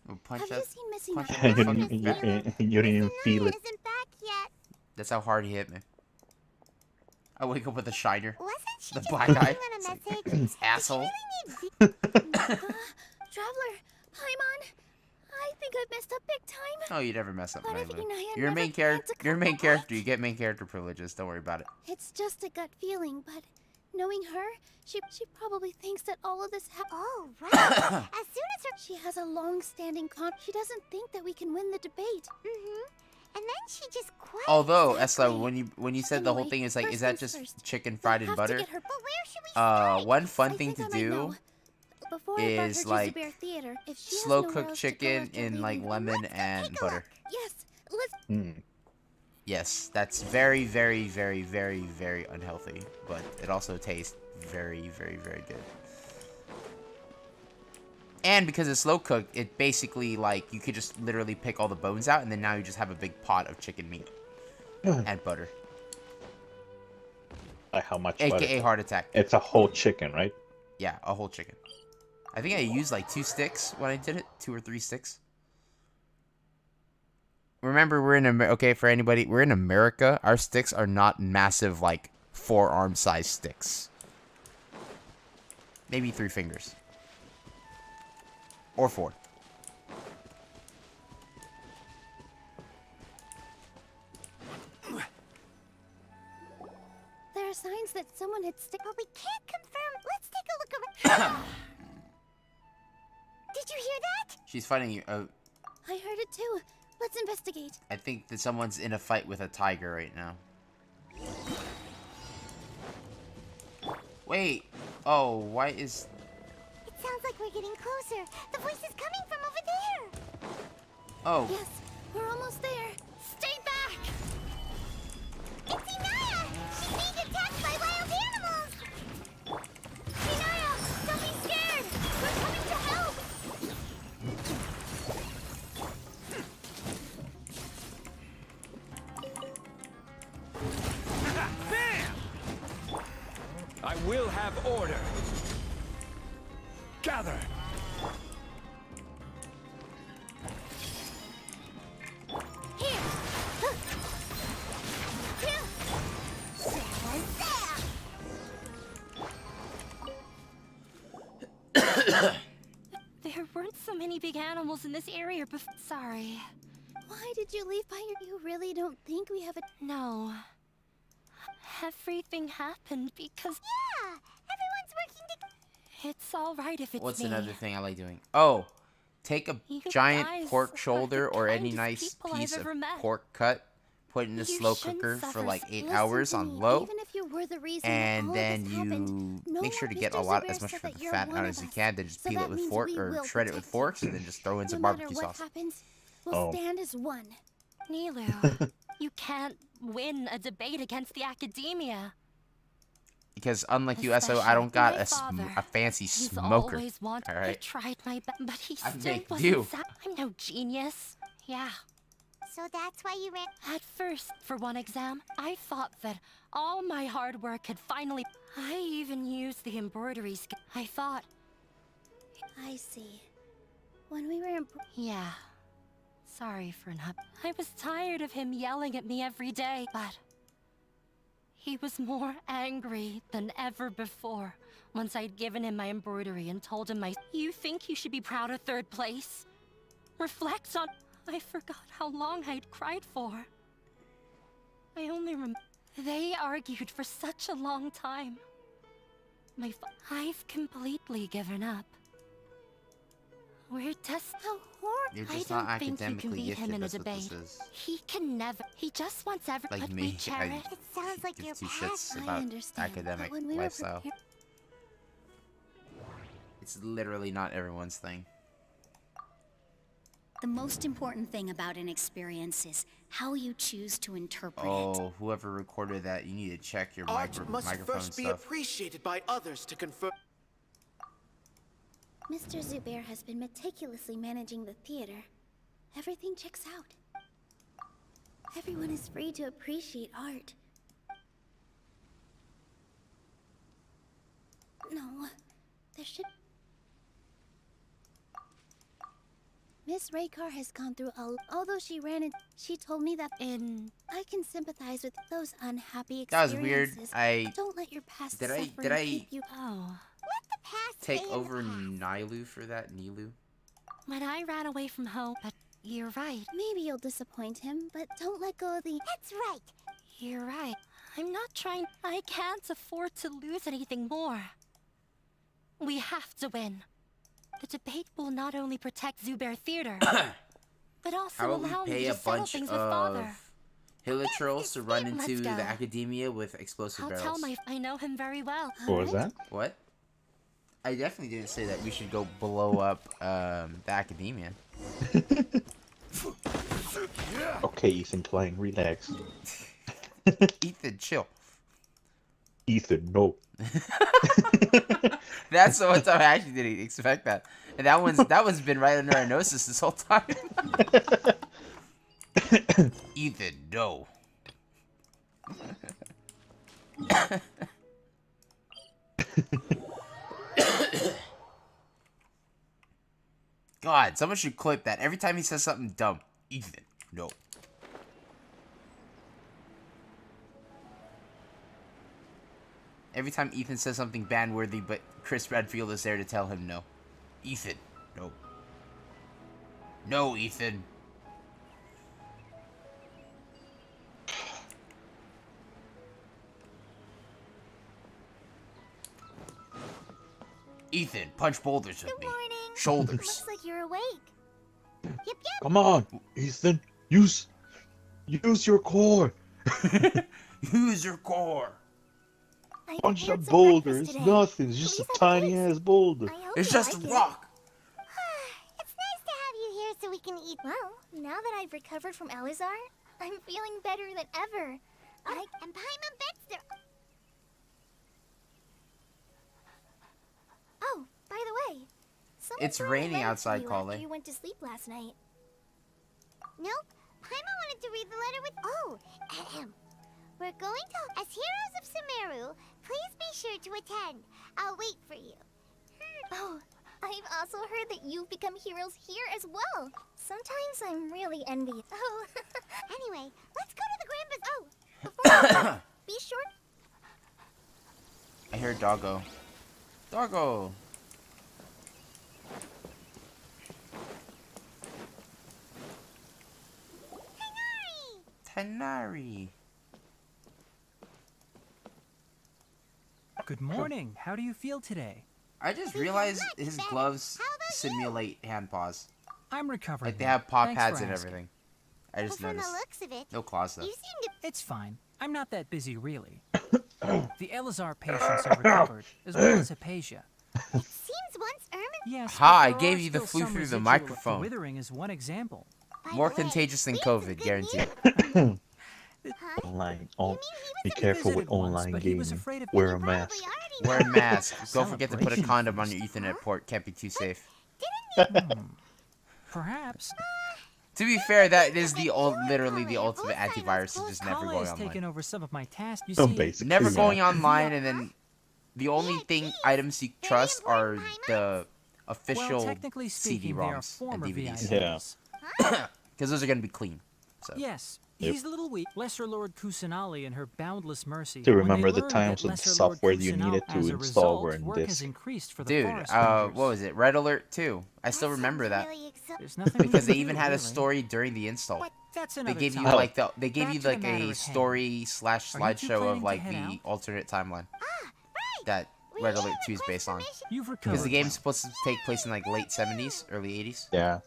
Oh, punch have you that. seen Missy punch Knight? that And you, fucking didn't- fat- you didn't even feel it. Isn't back yet. That's how hard he hit me. I wake up with a shiner. Wasn't she The just black guy. working on a message? Asshole. Traveler, Paimon, I think I've messed up big time. Oh, you never mess up, What if Milo. Inaya You're a never main had character. to You're a come main back? character. You get main character privileges. Don't worry about it. It's just a gut feeling, but knowing her, she probably thinks that all of this Oh, right. As soon as her... She has a long-standing she doesn't think that we can win the debate. Mm-hmm. And then she just quiet. Although, Esla, when you said the whole thing is like, is that just chicken fried in butter? One fun thing to do is like slow cook chicken in like lemon and butter. Yes, let's. Yes, that's very, very, very, very, very unhealthy, but it also tastes very, very, very good. And because it's slow cooked, it basically like you could just literally pick all the bones out, and then now you just have a big pot of chicken meat and butter. Like how much? AKA butter? heart attack. It's a whole chicken, right? Yeah, a whole chicken. I think I used like 2 sticks when I did it, 2 or 3 sticks. Remember, we're in okay, for anybody, we're in America. Our sticks are not massive, like forearm size sticks. Maybe 3 fingers. Or 4. There are signs that someone had but we can't confirm. Let's take a look around. Did you hear that? She's fighting you. I heard it too. Let's investigate. I think that someone's in a fight with a tiger right now. Wait. Oh, why is... It sounds like we're getting closer. The voice is coming from over there. Oh. Yes, we're almost there. Stay back! It's Inaya! She's being attacked by wild animals! Inaya, don't be scared! We're coming to help! Bam! I will have order. Gather. Here! There weren't so many big animals in this area before. Sorry. Why did you leave by your... You really don't think we have a... No. Everything happened because... Yeah! Everyone's working together. It's alright if it's What's me. another thing I like doing? Oh, take a You giant guys pork are shoulder the or any kindest nice people piece I've of ever met. pork cut, put it in a You slow shouldn't cooker for suffer. like 8 Listen hours to on me, low, even if you were the reason and all then of this you happened, no make sure to one- get Mr. a lot, Zubair as much said of that the you're fat one out of as you us. can, then just So peel that it with means fork we or will shred it with protect you. forks, and then just throw in some No matter barbecue what sauce. happens, we'll Oh. stand as one. Nilu, you can't win a debate against the academia. Because unlike you, SO, I Especially don't got my a father. a fancy He's smoker. always wanted. I Alright? tried my best, but he I still make wasn't. do. I'm no genius. Yeah. So that's why you ran... At first, for one exam, I thought that all my hard work had finally... I even used the embroidery skill. I thought... I see. When we were in... Yeah. Sorry for not... I was tired of him yelling at me every day, but... He was more angry than ever before once I'd given him my embroidery and told him You think you should be proud of 3rd place? Reflect on... I forgot how long I'd cried for. I only They argued for such a long time. I've completely given up. We're just... How horrible. You're I just don't not think you can academically beat him gifted, in a that's what this debate. is. He can never... He just wants Like but me, we cherish... It sounds like give you're 2 past... shits I about understand, but academic when we were lifestyle. prepared- It's literally not everyone's thing. The most important thing about an experience is how you choose to interpret it. Oh, whoever recorded that, you need to check your Art must microphone first be stuff. appreciated by others to confirm. Mr. Zubair has been meticulously managing the theater. Everything checks out. Everyone is free to appreciate art. No, there should... Miss Raykar has gone through although she ran it, she told me that I can sympathize with those unhappy That experiences. was weird. Don't let your past Did suffering I keep you... Oh. Let the past take stay in over the past. Nilu for that? Nilu? When I ran away from home, but you're right. Maybe you'll disappoint him, but don't let go of the... That's right! You're right. I'm not trying... I can't afford to lose anything more. We have to win. The debate will not only protect Zubair Theater, but but also How about allow we me pay to a settle bunch things with Father. of Hilichurls to run Let's into go. the academia with explosive I'll barrels? tell I know him very well. What was that? What? I definitely didn't say that we should go blow up the academia. Okay, Ethan Klein, relax. Ethan, chill. Ethan, no. That's the one time I actually didn't expect that. And that one's been right under our noses this whole time. Ethan, no. God, someone should clip that. Every time he says something dumb. Ethan, no. Every time Ethan says something ban-worthy, but Chris Redfield is there to tell him no. Ethan, no. No, Ethan. Ethan, punch boulders with me. Shoulders. Looks like you're awake. Yep, yep. Come on, Ethan. Use your core. Use your core. Punch a boulder. It's nothing. It's just a tiny ass boulder. It's just a rock. It's nice to have you here so we can eat. Well, now that I've recovered from Elizar, I'm feeling better than ever. And Paimon Betster. Oh, by the way, someone It's brought a raining letter to outside, you Kale. after you went to sleep last night. Nope, Paimon wanted to read the letter with. Oh, ahem. We're going to. As heroes of Sumeru, please be sure to attend. I'll wait for you. Oh, I've also heard that you've become heroes here as well. Sometimes I'm really envious. Oh, anyway, let's go to the Grand Bazaar. Oh, before we go, be sure. I hear doggo. Doggo. Tanari. Good morning. How do you feel today? I just realized his gloves simulate hand paws. I'm recovering. Like they have paw Thanks pads for and asking. everything. I just From the noticed. looks of it, No claws though. you seem to. It's fine. I'm not that busy, really. The Elazar patients have recovered, as well as Hypatia. It seems once Ermin. Yes. Ha, I but there gave are you the still flu some through the residual microphone. Withering is one example. More contagious than COVID, guaranteed. Online. Oh, be careful with online but he was gaming. afraid of Wear a mask. Wear a mask. Don't forget to put a condom on your Ethernet port. Can't be too safe. Perhaps. To be fair, that is the literally the ultimate antivirus is just never Kale going has taken online. over some of my tasks. You Oh, see, basically. Never Yeah. going online, and then the only items you trust are the official well, technically speaking, they are CD-ROMs and former DVDs. VIPs. Yeah. Because those are gonna be clean. So. Yes, Yep. he's a little weak. Lesser Lord Kusanali and her boundless mercy. To When they remember the learned times that of the Lesser Lord software you Kusanal, needed to as a install result, were in work has disk. increased for the Dude, Forest what Rangers. was it? Red Alert 2. I still remember that. There's nothing we Because can they even do, had a really. story during the install. But that's They another gave you topic. like they gave Back you to the like matter a at hand. story slash Are you two slideshow of planning to like head the out? alternate timeline that Red Alert 2 is based on. You've Because recovered. the game's supposed to take place in like late 70s, early 80s. Yeah.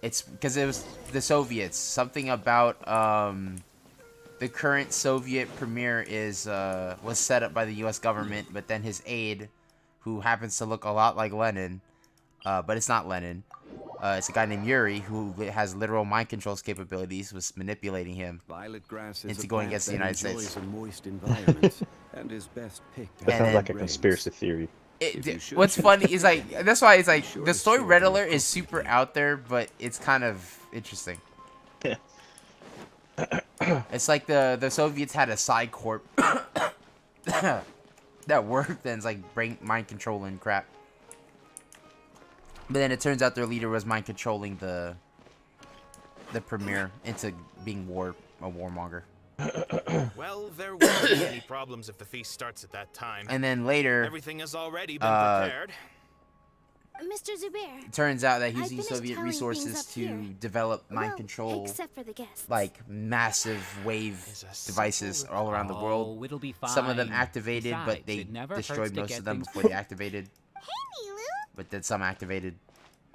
It's because it was the Soviets. Something about the current Soviet premier was set up by the U.S. government, but then his aide, who happens to look a lot like Lenin, but it's not Lenin. It's a guy named Yuri who has literal mind controls capabilities. Was manipulating him Violet grass is into a going plant against the that United enjoys States. a moist environment and is best picked That And sounds then- like a conspiracy theory. What's funny is like that's why it's like Sure the it's story still Red very Alert is super out there, but it's kind of interesting. Yeah. It's like the Soviets had a side corp that worked and it's like mind controlling crap. But then it turns out their leader was mind controlling the premier into being a warmonger. Well, there won't be any problems if the feast starts at that time. And then later, Everything has already been prepared. Mr. Zubair. it turns out that I he's using finished Soviet telling things resources up to here. develop mind Well, control, except for the guests. like massive wave devices all around the world. Oh, it'll be Some of them fine. activated, but Besides, they it never destroyed hurts to most get of them things- before they activated. Hey, Milu. But then some activated.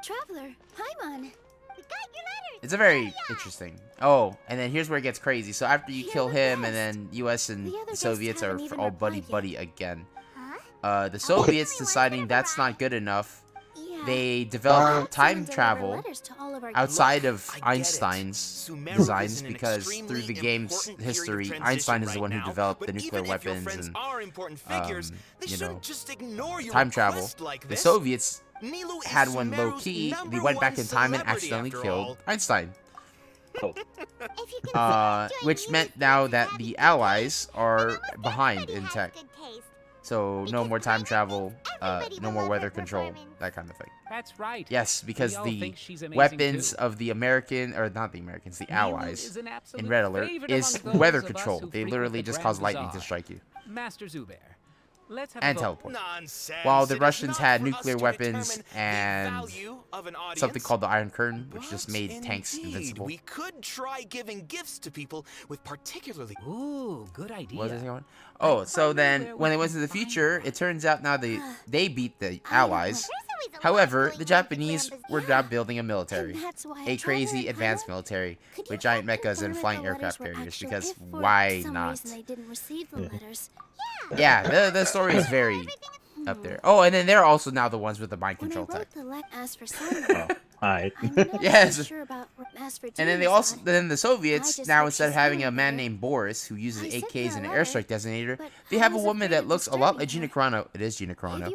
Traveler, Paimon. We got your letter. It's a very interesting. Oh, and then here's where it gets crazy. So after you kill him, and then U.S. and the Soviets are all buddy again. The Soviets deciding that's not good enough. They developed time travel outside of Einstein's designs, because through the game's history, Einstein is the one who developed the nuclear weapons and, you know, time travel. The Soviets had one low-key. They went back in time and accidentally killed Einstein. Which meant now that the Allies are behind in tech. So no more time travel, no more weather control, that kind of thing. That's right. Yes, because the weapons of the American, or not the Americans, the Allies in Red Alert is weather control. They literally just cause lightning to strike you. Master Zubair. Let's have And a vote. teleport. While the Russians had nuclear weapons and something called the Iron Curtain, which just made tanks invincible. We could try giving gifts to people with particularly. Ooh, good idea. What was I going? Oh, so then when they went to the future, it turns out now they beat the Allies. However, the Japanese were now building a military, a crazy advanced military with giant mechas and flying aircraft carriers, because why not? Yeah, the story is very up there. Oh, and then they're also now the ones with the mind control tech. Alright. Yes. And then then the Soviets, now instead of having a man named Boris who uses AKs and an airstrike designator, they have a woman that looks a lot like Gina Carano. It is Gina Carano.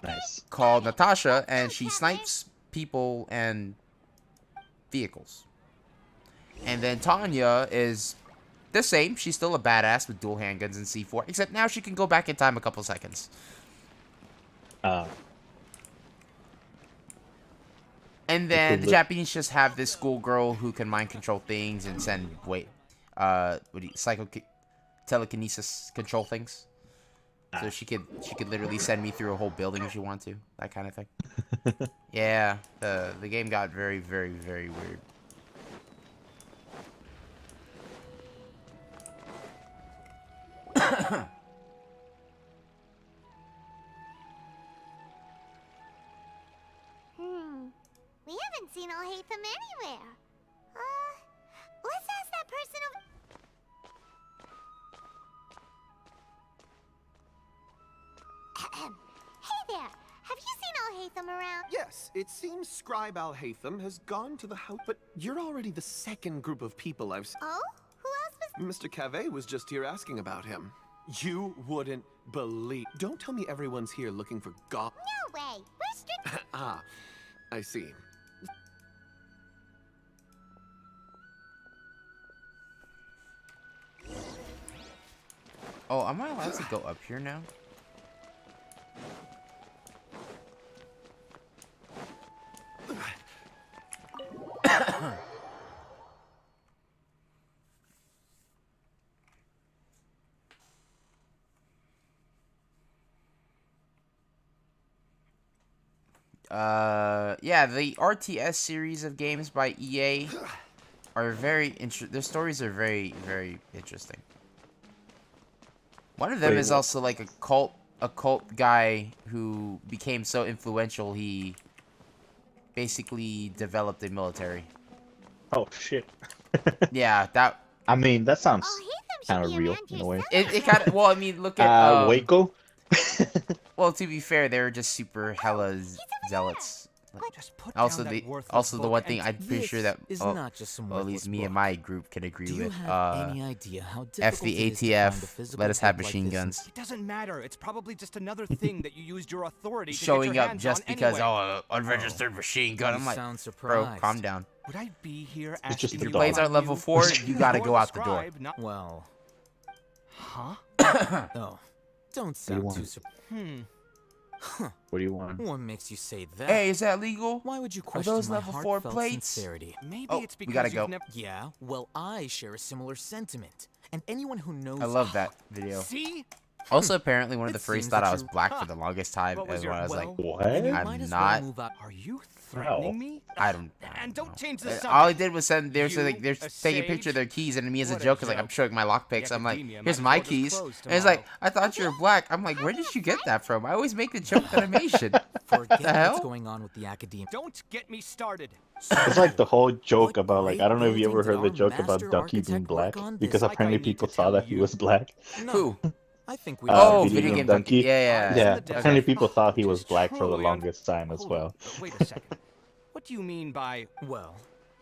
Nice. Called Natasha, and she snipes people and vehicles. And then Tanya is the same. She's still a badass with dual handguns and C4, except now she can go back in time a couple seconds. And then the Japanese just have this schoolgirl who can mind control things and send telekinesis control things. So she could literally send me through a whole building if she want to, that kind of thing. Yeah, the game got very, very, very weird. We haven't seen Alhaitham anywhere. Let's ask that person over. Hey there, have you seen Alhaitham around? Yes, it seems Scribe Alhaitham has gone to the house, but you're already the second group of people I've seen. Oh? Who else was... Mr. Cave was just here asking about him. You wouldn't believe... Don't tell me everyone's here looking for No way, we're strict... Ah, I see. Oh, am I allowed to go up here now? Yeah, the RTS series of games by EA are very their stories are very, very interesting. One of them is also like a cult guy who became so influential he basically developed a military. Oh shit. Yeah, that. I mean, that sounds kind of real in a way. It kind of. Well, I mean, look at Waco. Well, to be fair, they're just super hella zealots. Also, the one thing I'm pretty sure that at least me and my group can agree with. F the ATF. Let us have machine guns. It doesn't matter. It's probably just another thing that you used your authority to Showing get your up hands just on because anyway. unregistered machine gun. I'm like, bro, calm down. Would I be here It's just If the your blades aren't level 4, you gotta go out the door. Well. Huh? Oh. Don't sound too surprised. What do you want? What makes you say that? Hey, is that legal? Why would you Are question those my level 4 heartfelt plates? sincerity? Maybe it's because we gotta go. Yeah, well, I share a similar sentiment. And anyone who knows... I love that video. See? Also, apparently, one of the It furries seems thought that I was you- black for the longest time, What was and your- when I was like, well, What? then you I'm might as not. well move up. Are you threatening me? I don't And don't change the know. subject. All I did was send. They're You, like they're a taking a picture sage? of their keys, and me as a What a joke is like I'm joke. showing my lockpicks. I'm like, Academia here's might my as well just keys, close and it's like tomorrow. I thought you were black. I'm like, where did you get that from? I always make the joke that I'm Asian. Forget the hell? what's going on with the academia. Don't get me started. It's like the whole joke about like great I don't know if you ever building heard did the our joke about master Ducky being architect work black on because this? Like I apparently need people to thought tell that he you. was black. Who? I think we Oh, Video video Game game Donkey. donkey. Yeah. Yeah, Okay. apparently people thought he was Just black for the truly longest time as Hold well. on, wait a second. What do you mean by... Well,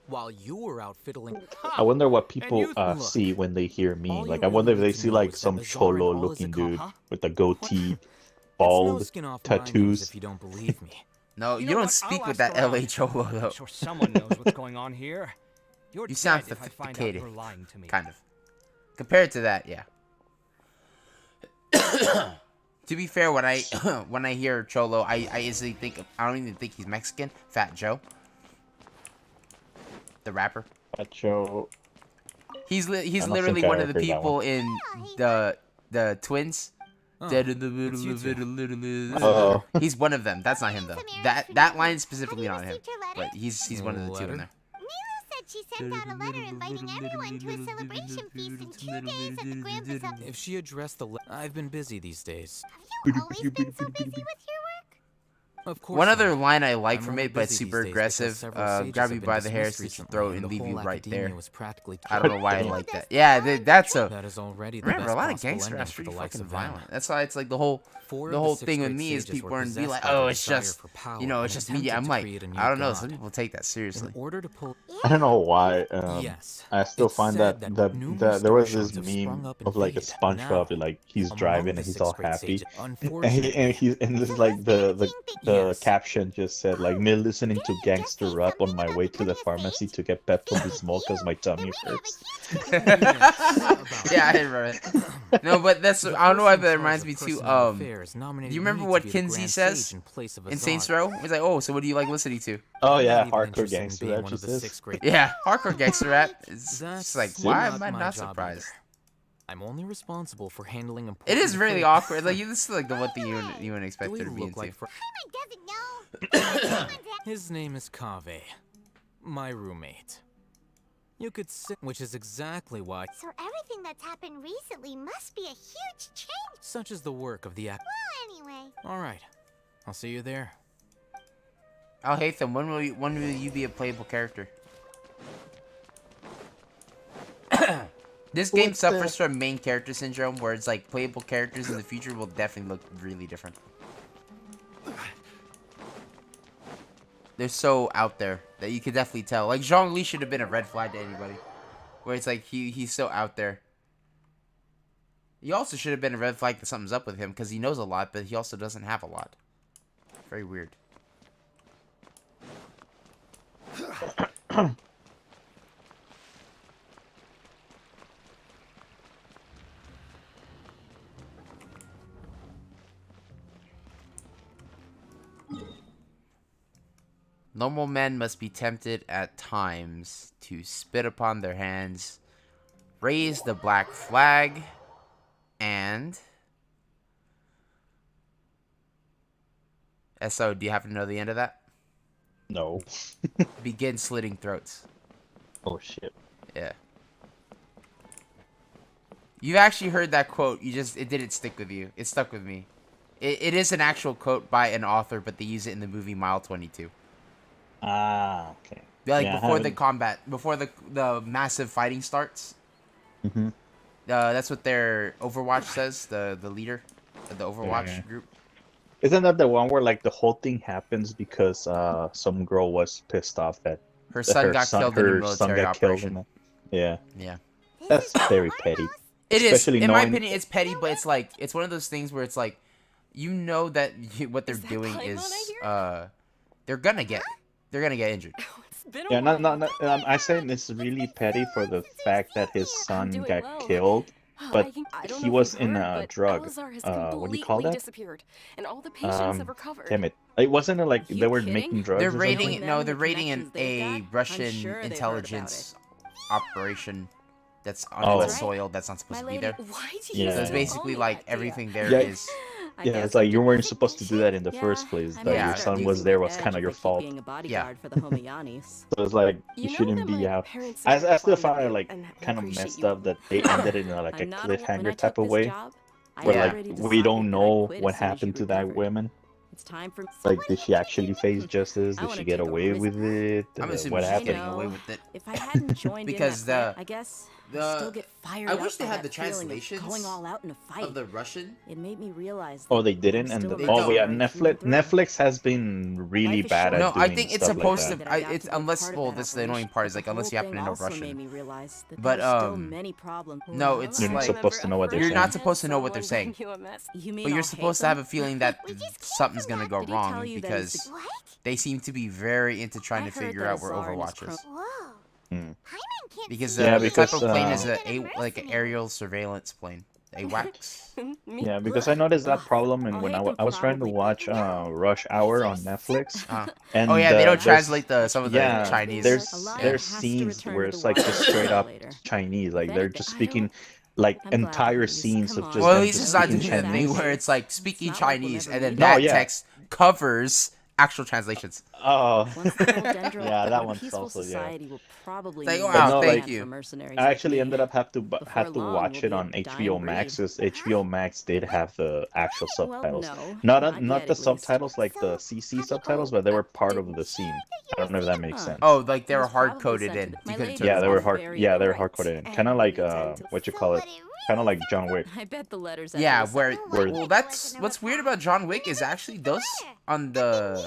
while you were out fiddling, I wonder what And people you- Look, see when they hear me. all Like you I wonder if really they need see to know like is that some Bazaar and cholo all is a looking con- dude huh? with a goatee, It's no bald, skin off my nose tattoos. if you don't believe me. No, You you know don't what? speak I'll with ask that LA around. cholo I'm though. sure someone knows what's going on here. You're You sound dead if I find out sophisticated. you're lying to me. Kind of. Compared to that, yeah. To be fair, when I when I hear cholo, I instantly think I don't even think he's Mexican. Fat Joe, the rapper. Fat Joe. He's I don't literally think I one of the ever heard that people one. in the twins. Oh, Dead in the middle it's you of it, two. a little. Uh-oh. He's one of them. That's not him though. That line is specifically not him. But he's one of the two in there. Mila said she sent out a letter inviting everyone to a celebration feast in 2 days at the Grand Bazaar. If she addressed the I've been busy these days. Have you always been so busy with your work? Of course. One not. other line I like I'm from only it, but busy super these days because aggressive. several sages Grab have you been by the hair, dismissed slit your recently, throat, and and the leave you whole right academia there. was practically I don't know why I killed. like that. Yeah, that's a. That is already the Remember, best a lot of possible gangster ending rap's for pretty the likes fucking of them. violent. That's why it's like the whole Four of the whole sixth thing with grade me is sages people were are gonna be like, possessed by oh, the it's desire just for power you know, it's and just media. attempted I'm to like, create a new I don't know. Some god. people take that seriously. In order to pull I don't know why. Yes. I still It's find said that that numerous there was stories this have sprung meme up in of like a Fate. SpongeBob, Now, like he's among driving the and he's all sixth grade happy, sages, and unfortunately, it's like the Yes. caption just said like me listening to gangster rap on my way to the pharmacy to get Pepto Bismol because my tummy hurts. Yeah, I remember it. No, but that's I don't know why that reminds me too. Do you remember what Kinsey says in Saints Row? He's like, oh, so what do you like listening to? Oh yeah, Not even hardcore interested in gangster being rap. one She of the says. sixth grade. Yeah, hardcore gangster rap. It's That's just like, why am I my not job surprised? either. I'm only responsible for handling It important is really affairs. awkward. Like this is like the one thing you wouldn't expect Do her we to be look into. like doesn't know. His name is Kaveh, my roommate. You could say, which is exactly why, So everything that's happened recently must be a huge change. such is the work of the act. Well, anyway. All right, I'll see you there. I'll hate them. When will you be a playable character? This game What's suffers from main character syndrome, where it's like playable characters in the future will definitely look really different. They're so out there that you could definitely tell. Like Zhongli should have been a red flag to anybody, where it's like he's so out there. He also should have been a red flag that something's up with him because he knows a lot, but he also doesn't have a lot. Very weird. Normal men must be tempted at times to spit upon their hands, raise the black flag, and... SO, do you happen to know the end of that? No. Begin slitting throats. Oh shit. Yeah. You've actually heard that quote, it didn't stick with you. It stuck with me. It is an actual quote by an author, but they use it in the movie Mile 22. Ah, okay. Like Yeah, I before the haven't- combat, before the massive fighting starts. Mm-hmm. That's what their Overwatch says, the leader of the Overwatch Yeah. group. Isn't that the one where like the whole thing happens because some girl was pissed off that Her son got killed in a military operation. Yeah. Yeah. That's very petty. It is. Especially In my knowing- opinion, it's petty, but it's like it's one of those things where it's like, you know that what they're doing is they're gonna get injured. Yeah, not. I saying it's really petty for the fact that his son got killed, but he was in a drug. What do you call that? Disappeared, and all the patients have recovered. Damn it! It wasn't like they were kidding? making drugs. They're or raiding. something? No, they're raiding connections they've a got, I'm Russian sure they've heard about intelligence operation that's on US soil that's not supposed to be there. Yeah. So it's basically like everything there Yeah. is. Yeah, it's like you weren't supposed to do that in the first place. That your son was there was kind of your fault. Being a bodyguard for the Homeyanis. So it's like you shouldn't be out. I still find it like kind of messed up that they ended it in like a cliffhanger type of way, where like we don't know what happened to that woman. It's time for Like, did she actually face justice? Did she get away with it? I'm assuming What she's happened? getting away with it. If I hadn't joined because in that fight, I guess I'd still get fired I up wish they by had the that feeling of translations going all out in a fight. of the Russian. It made me realize. Oh, they didn't, and yeah, Netflix has been really bad at No, doing I think it's stuff supposed like that. to. It's unless this is the annoying part is like unless you happen to know Russian. But no, it's You're not like supposed to know what they're you're saying. not supposed to know what they're saying. But you're supposed to have a feeling that something's gonna go wrong because they seem to be very into trying to figure out where Overwatch is. Because the type of plane is like an aerial surveillance plane. AWACS. Yeah, because I noticed that problem, and when I was trying to watch Rush Hour on Netflix, and oh yeah, they don't translate some of the Chinese. There's scenes where it's like just straight up Chinese, like they're just speaking like entire scenes of just. Well, at them least just it's not speaking doing that thing Chinese. where it's like speaking Chinese and then No, that yeah. text covers actual translations. Oh, yeah, that one's also Like, wow, thank you. I actually ended up had to watch it on HBO Max because HBO Max did have the actual subtitles, not the subtitles like the CC subtitles, but they were part of the scene. I don't know if that makes sense. Oh, like they were hard coded in. You couldn't turn Yeah, them they were off. hard. Yeah, they were hard coded in. Kind of like what you call it? Kind of like John Wick. I bet the letters. Yeah, well, that's what's weird about John Wick is actually those on the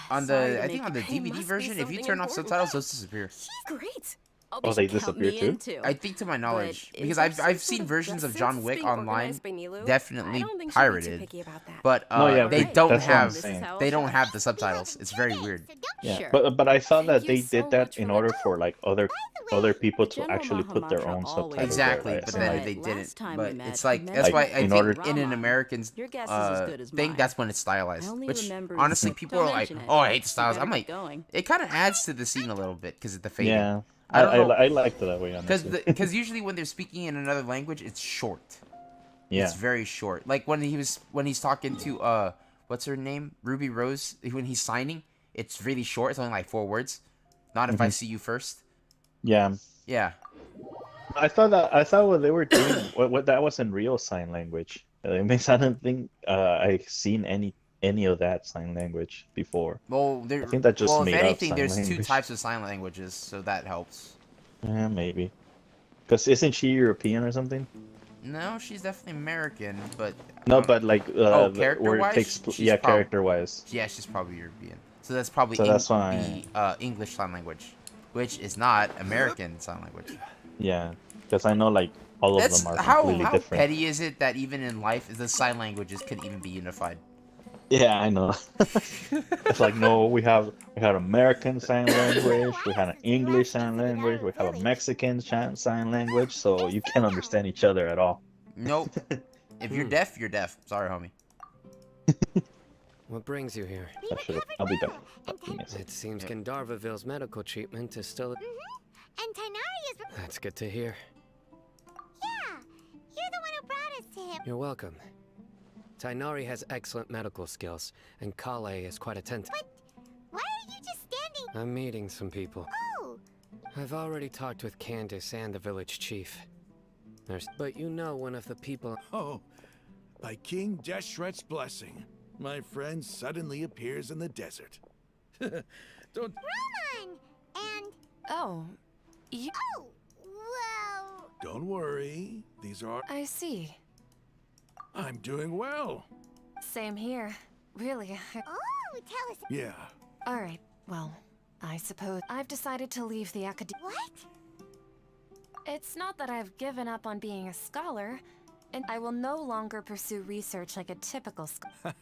I think on the DVD version, if you turn off subtitles, those disappear. Great. Oh, they disappear too? I think to my knowledge, because I've seen versions of John Wick online, definitely pirated, but they don't have the subtitles. It's very weird. Yeah, but I thought that they did that in order for like other people to actually put their own subtitles. Exactly, there, right? but So, then like, they didn't. But it's like that's Like, why I in think order- in an American thing, that's when it's stylized. Which honestly, people are like, "Oh, I hate the styles." I'm like, it kind of adds to the scene a little bit because of the fading. Yeah, I don't know. I liked it that way, honestly. Because usually when they're speaking in another language, it's short. Yeah. It's very short. Like when he's talking to what's her name? Ruby Rose. When he's signing, it's really short. It's only like 4 words. Not if I see you first. Yeah. Yeah. I thought what they were doing, what that was in real sign language. It makes I don't think I've seen any of that sign language before. Well, I think that just made if up anything, sign there's language. 2 types of sign languages, so that helps. Yeah, maybe. Because isn't she European or something? No, she's definitely American, but No, but like character-wise, character-wise. Yeah, she's probably European. So that's probably that's why. the English sign language, which is not American sign language. Yeah, because I know like all of them are completely how different. petty is it that even in life the sign languages could even be unified? Yeah, I know. It's like no, we had American sign language, we had an English sign language, we have a Mexican sign language, so you can't understand each other at all. Nope. If you're deaf, you're deaf. Sorry, homie. What brings you here? I'll be back. It seems Gandharvaville's medical treatment is still. And Tainari is. That's good to hear. Yeah, you're the one who brought us to him. You're welcome. Tainari has excellent medical skills, and Kale is quite attentive. But why are you just standing? I'm meeting some people. Oh. I've already talked with Candace and the village chief. But you know one of the people. Oh, by King Deshret's blessing, my friend suddenly appears in the desert. Don't. Roman! And. Oh. Oh, well. Don't worry. These are. I see. I'm doing well. Same here. Really. Oh, tell us. Yeah. Alright, well, I suppose I've decided to leave the academy. What? It's not that I've given up on being a scholar, and I will no longer pursue research like a typical scholar.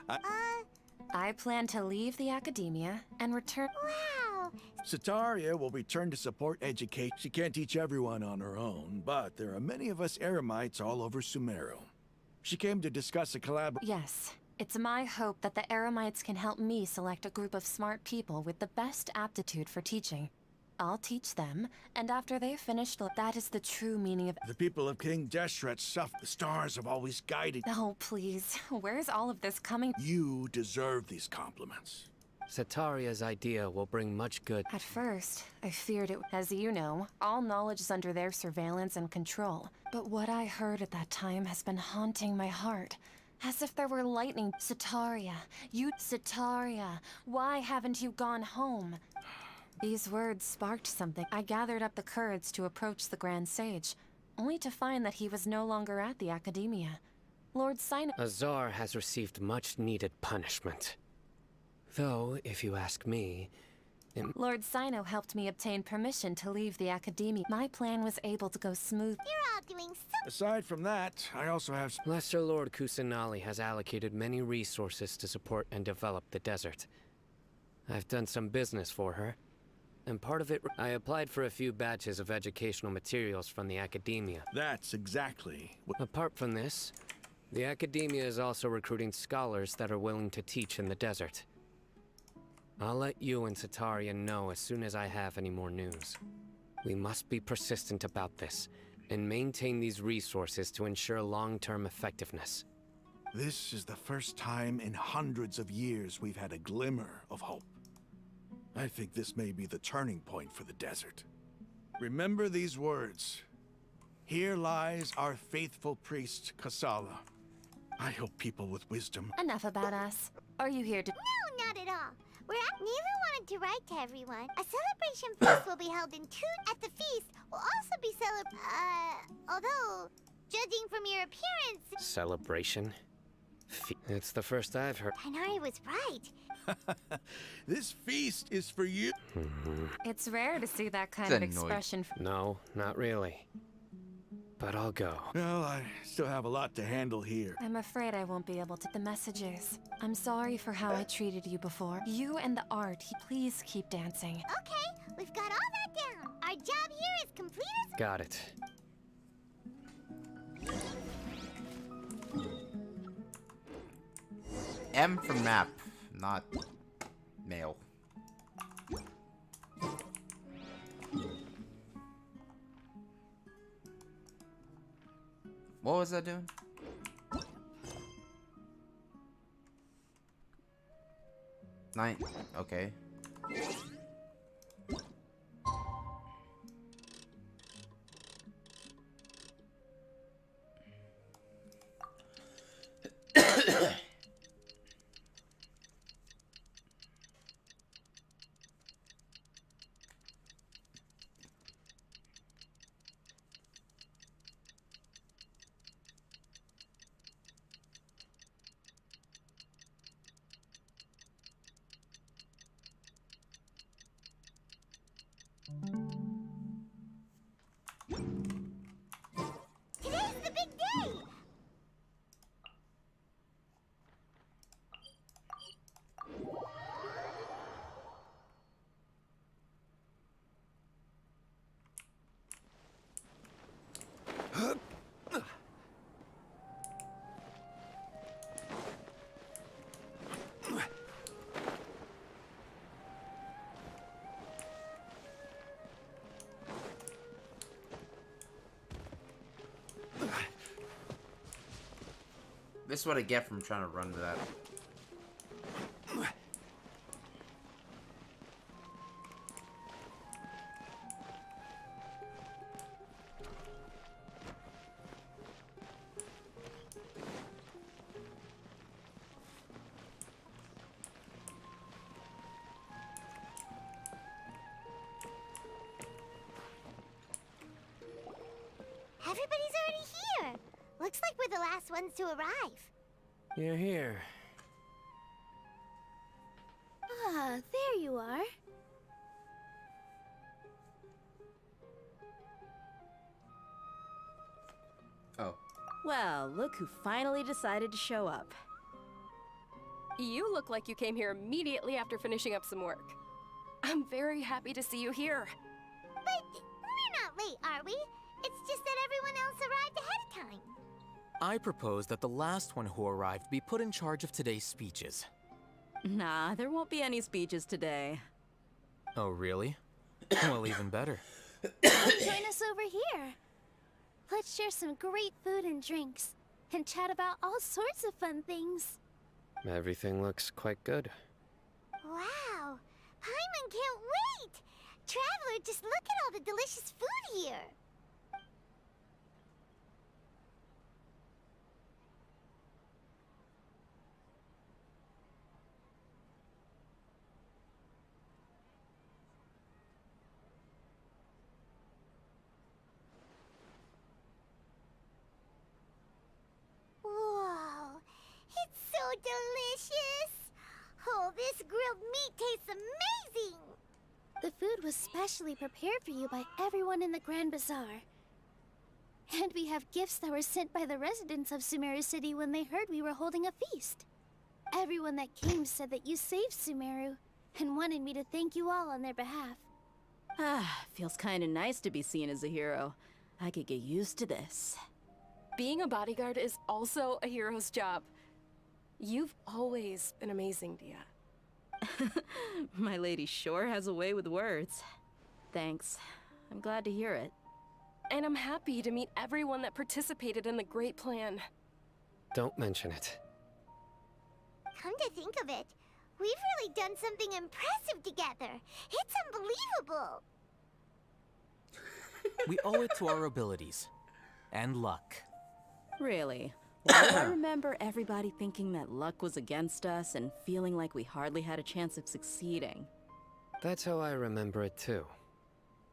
I plan to leave the academia and return. Wow. Sataria will return to support education. She can't teach everyone on her own, but there are many of us Eremites all over Sumeru. She came to discuss a collaboration. Yes. It's my hope that the Eremites can help me select a group of smart people with the best aptitude for teaching. I'll teach them, and after they've finished, that is the true meaning of— The people of King Deshret suffer. The stars have always guided. Oh, please. Where's all of this coming? You deserve these compliments. Sataria's idea will bring much good. At first, I feared it. As you know, all knowledge is under their surveillance and control. But what I heard at that time has been haunting my heart. As if there were lightning. Sataria, Sataria, why haven't you gone home? These words sparked something. I gathered up the courage to approach the Grand Sage, only to find that he was no longer at the Academia. Lord Sino— Azar has received much-needed punishment. Though, if you ask me, Lord Sino helped me obtain permission to leave the Academia. My plan was able to go smooth. You're all doing so— Aside from that, I also have— Lesser Lord Kusanali has allocated many resources to support and develop the desert. I've done some business for her, and part of it— I applied for a few batches of educational materials from the Academia. That's exactly what— Apart from this, the Academia is also recruiting scholars that are willing to teach in the desert. I'll let you and Sataria know as soon as I have any more news. We must be persistent about this, and maintain these resources to ensure long-term effectiveness. This is the first time in hundreds of years we've had a glimmer of hope. I think this may be the turning point for the desert. Remember these words. Here lies our faithful priest, Kasala. I hope people with wisdom— Enough about us. Are you here to— No, not at all. Neva wanted to write to everyone. A celebration feast will be held in 2— At the feast will also be although, judging from your appearance— Celebration? It's the first I've heard. Tainari was right. This feast is for you. It's rare to see that kind of expression. No, not really. But I'll go. Well, I still have a lot to handle here. I'm afraid I won't be able to— The messages. I'm sorry for how I treated you before. You and the art. Please keep dancing. Okay, we've got all that down. Our job here is complete as— Got it. M for map, not male. What was that doing? Nine. Okay. Today's the big day! This is what I get from trying to run to that. Everybody's already here. Looks like we're the last ones to arrive. You're here. Ah, there you are. Oh. Well, look who finally decided to show up. You look like you came here immediately after finishing up some work. I'm very happy to see you here. But we're not late, are we? It's just that everyone else arrived ahead of time. I propose that the last one who arrived be put in charge of today's speeches. Nah, there won't be any speeches today. Oh, really? Well, even better. Join us over here. Let's share some great food and drinks, and chat about all sorts of fun things. Everything looks quite good. Wow! Paimon can't wait! Traveler, just look at all the delicious food here! Whoa! It's so delicious! Oh, this grilled meat tastes amazing! The food was specially prepared for you by everyone in the Grand Bazaar. And we have gifts that were sent by the residents of Sumeru City when they heard we were holding a feast. Everyone that came said that you saved Sumeru, and wanted me to thank you all on their behalf. Ah, feels kinda nice to be seen as a hero. I could get used to this. Being a bodyguard is also a hero's job. You've always been amazing, Dia. My lady sure has a way with words. Thanks. I'm glad to hear it. And I'm happy to meet everyone that participated in the great plan. Don't mention it. Come to think of it, we've really done something impressive together. It's unbelievable! We owe it to our abilities. And luck. Really? Well, I remember everybody thinking that luck was against us and feeling like we hardly had a chance of succeeding. That's how I remember it too.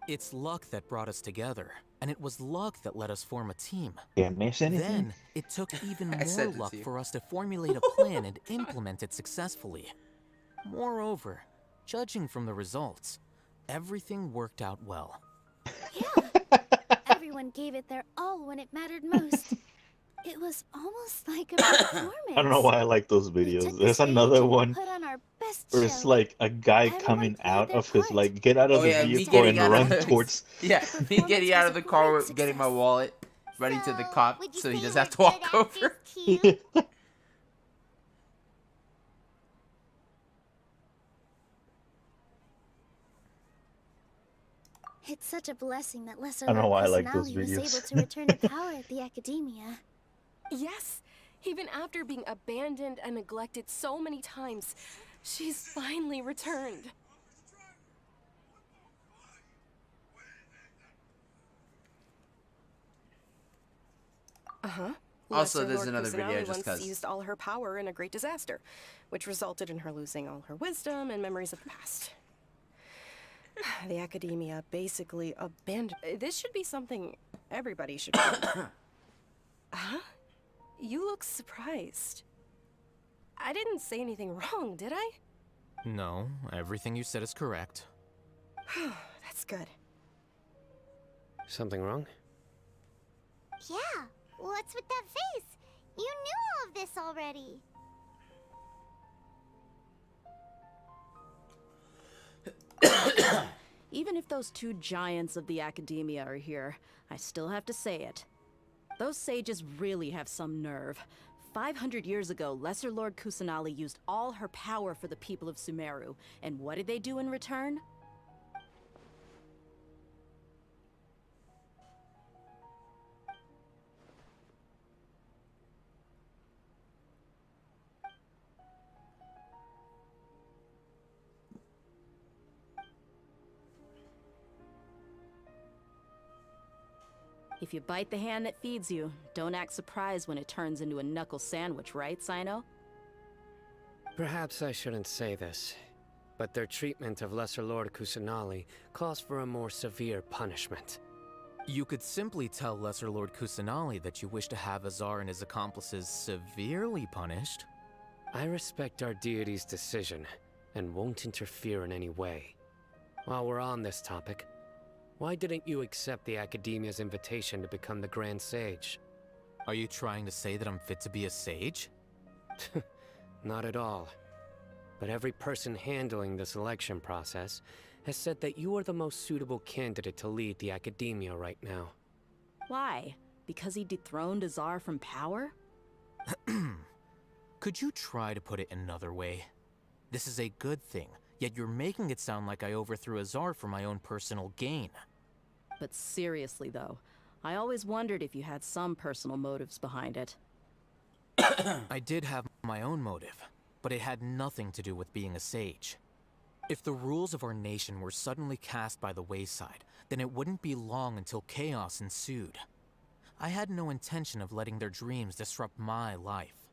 It's luck that brought us together, and it was luck that let us form a team. Can't miss anything. Then, it took even more said it luck to you. for us to formulate a plan and implement it successfully. Moreover, judging from the results, everything worked out well. Everyone gave it their all when it mattered most. It was almost like a performance. I don't know why I like those videos. There's another one Put on our best where it's show. like a guy coming out of his like get out of Oh the yeah, me vehicle getting and out run of towards. Yeah, me getting out of the car, getting my wallet, running to the cop, so he doesn't have to walk over. It's such a blessing that Lesser I don't know Lord why I like those Kusanali was videos. able to return to power at the Academia. Yes, even after being abandoned and neglected so many times, she's finally returned. Uh-huh. Also, Lesser there's Lord another video Kusanali just once 'cause. used all her power in a great disaster, which resulted in her losing all her wisdom and memories of the past. The Academia basically abandoned. This should be something everybody should do. Huh? You look surprised. I didn't say anything wrong, did I? No, everything you said is correct. That's good. Something wrong? Yeah, what's with that face? You knew all of this already. Even if those two giants of the Academia are here, I still have to say it. Those sages really have some nerve. 500 years ago, Lesser Lord Kusanali used all her power for the people of Sumeru, and what did they do in return? If you bite the hand that feeds you, don't act surprised when it turns into a knuckle sandwich, right, Sino? Perhaps I shouldn't say this, but their treatment of Lesser Lord Kusanali calls for a more severe punishment. You could simply tell Lesser Lord Kusanali that you wish to have Azar and his accomplices severely punished. I respect our deity's decision, and won't interfere in any way. While we're on this topic, why didn't you accept the Academia's invitation to become the Grand Sage? Are you trying to say that I'm fit to be a sage? Not at all. But every person handling the selection process has said that you are the most suitable candidate to lead the Academia right now. Why? Because he dethroned Azar from power? Could you try to put it another way? This is a good thing, Yet you're making it sound like I overthrew Azar for my own personal gain. But seriously, though, I always wondered if you had some personal motives behind it. I did have my own motive, but it had nothing to do with being a sage. If the rules of our nation were suddenly cast by the wayside, then it wouldn't be long until chaos ensued. I had no intention of letting their dreams disrupt my life.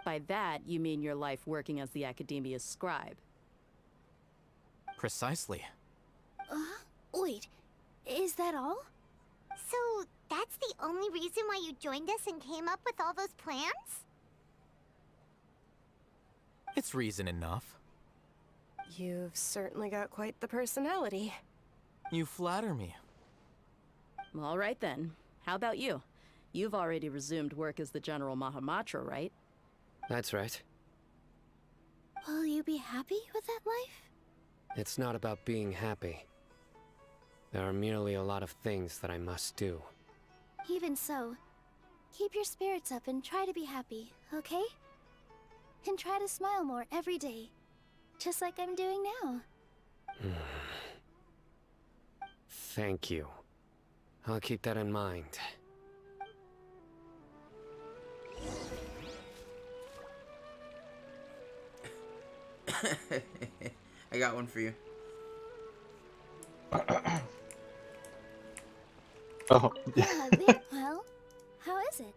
By that, you mean your life working as the Academia's scribe. Precisely. Wait, is that all? So, that's the only reason why you joined us and came up with all those plans? It's reason enough. You've certainly got quite the personality. You flatter me. All right then. How about you? You've already resumed work as the General Mahamatra, right? That's right. Will you be happy with that life? It's not about being happy. There are merely a lot of things that I must do. Even so, keep your spirits up and try to be happy, okay? And try to smile more every day. Just like I'm doing now. Thank you. I'll keep that in mind. I got one for you. Oh, Well, how is it?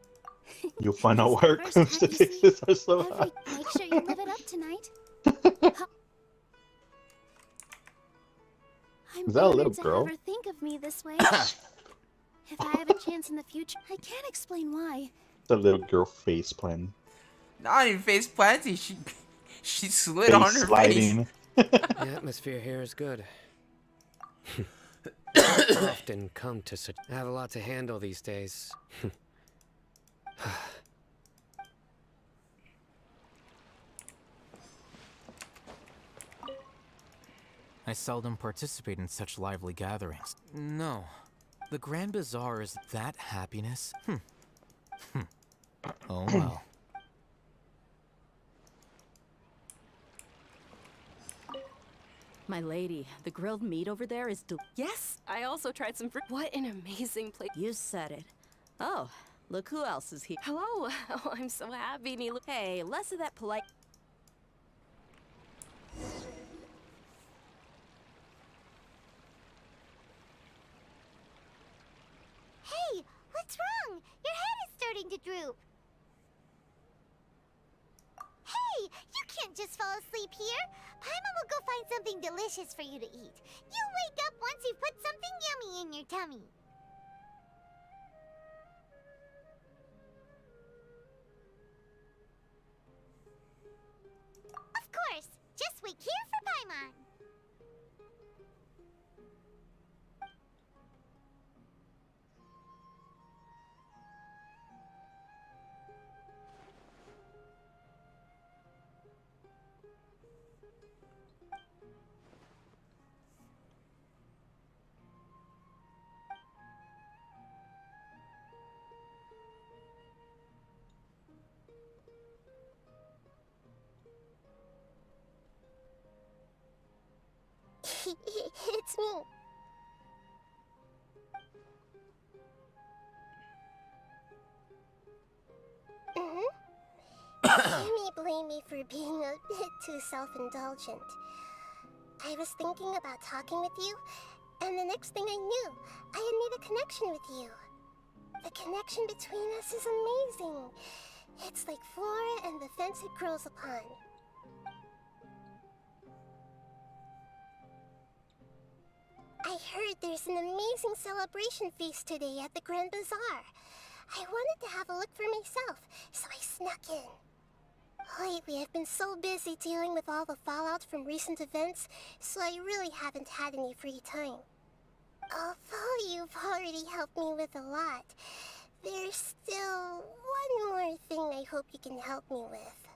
you'll find out where First time you see statistics are so high. Make sure you live it up tonight. I'm Is that a little honored to girl? have her think of me this way. If I have a chance in the future, I can't explain why. The little girl face plan. Not even face planting. She slid on her sliding. The atmosphere here is good. I often come to such. I have a lot to handle these days. I seldom participate in such lively gatherings. No. The Grand Bazaar is that happiness? Oh well. My lady, the grilled meat over there is Yes, I also tried some fruit. What an amazing place. You said it. Oh, look who else is here. Hello. Oh, I'm so happy, Neela. Hey, less of that polite... Hey, what's wrong? Your head is starting to droop. Hey, you can't just fall asleep here. Paimon will go find something delicious for you to eat. You'll wake up once you've put something yummy in your tummy. Of course. Just wait here for Paimon. It's me. You may blame me for being a bit too self-indulgent. I was thinking about talking with you, and the next thing I knew, I had made a connection with you. The connection between us is amazing. It's like flora and the fence it grows upon. I heard there's an amazing celebration feast today at the Grand Bazaar. I wanted to have a look for myself, so I snuck in. Lately, I've been so busy dealing with all the fallout from recent events, so I really haven't had any free time. Although you've already helped me with a lot, there's still one more thing I hope you can help me with.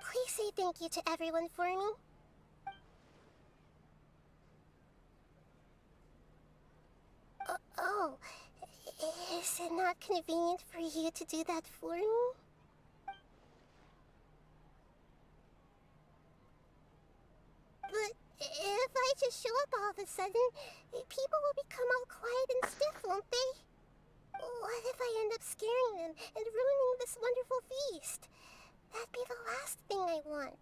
Please say thank you to everyone for me. Oh, is it not convenient for you to do that for me? just show up all of a sudden, people will become all quiet and stiff, won't they? What if I end up scaring them and ruining this wonderful feast? That'd be the last thing I want.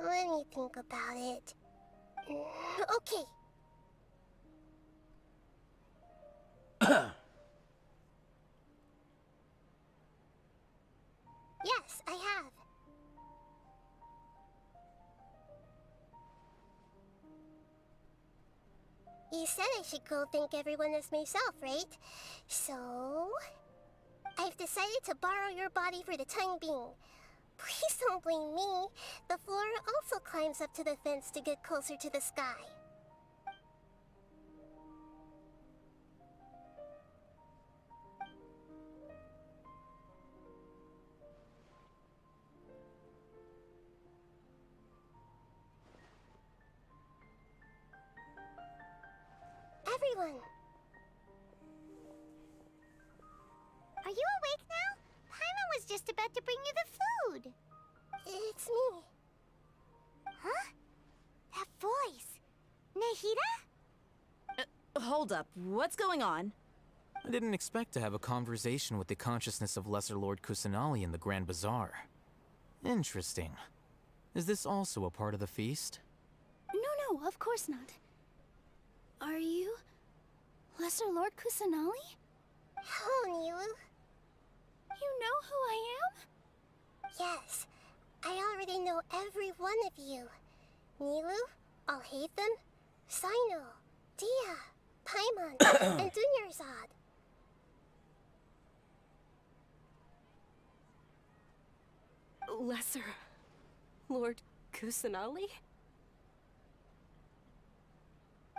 Let me think about it. Okay. Yes, I have. You said I should go thank everyone as myself, right? So... I've decided to borrow your body for the time being. Please don't blame me. The flora also climbs up to the fence to get closer to the sky. Everyone! Are you awake now? Paimon was just about to bring you the food. It's me. Huh? That voice. Nahida? Hold up. What's going on? I didn't expect to have a conversation with the consciousness of Lesser Lord Kusanali in the Grand Bazaar. Interesting. Is this also a part of the feast? No, of course not. Are you... Lesser Lord Kusanali? Hello, Nilu. You know who I am? Yes. I already know every one of you. Nilu, Alhaitham, Sino, Dia, Paimon, and Dunyarzad. Lesser Lord Kusanali?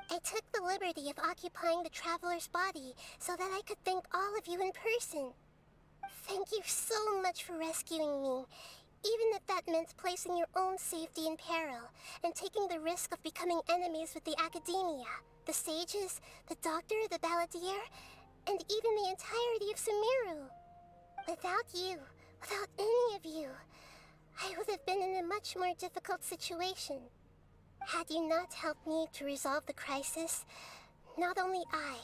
I took the liberty of occupying the traveler's body so that I could thank all of you in person. Thank you so much for rescuing me, even if that meant placing your own safety in peril and taking the risk of becoming enemies with the Academia, the sages, the doctor, the balladeer, and even the entirety of Sumeru. Without you, without any of you, I would have been in a much more difficult situation. Had you not helped me to resolve the crisis, not only I,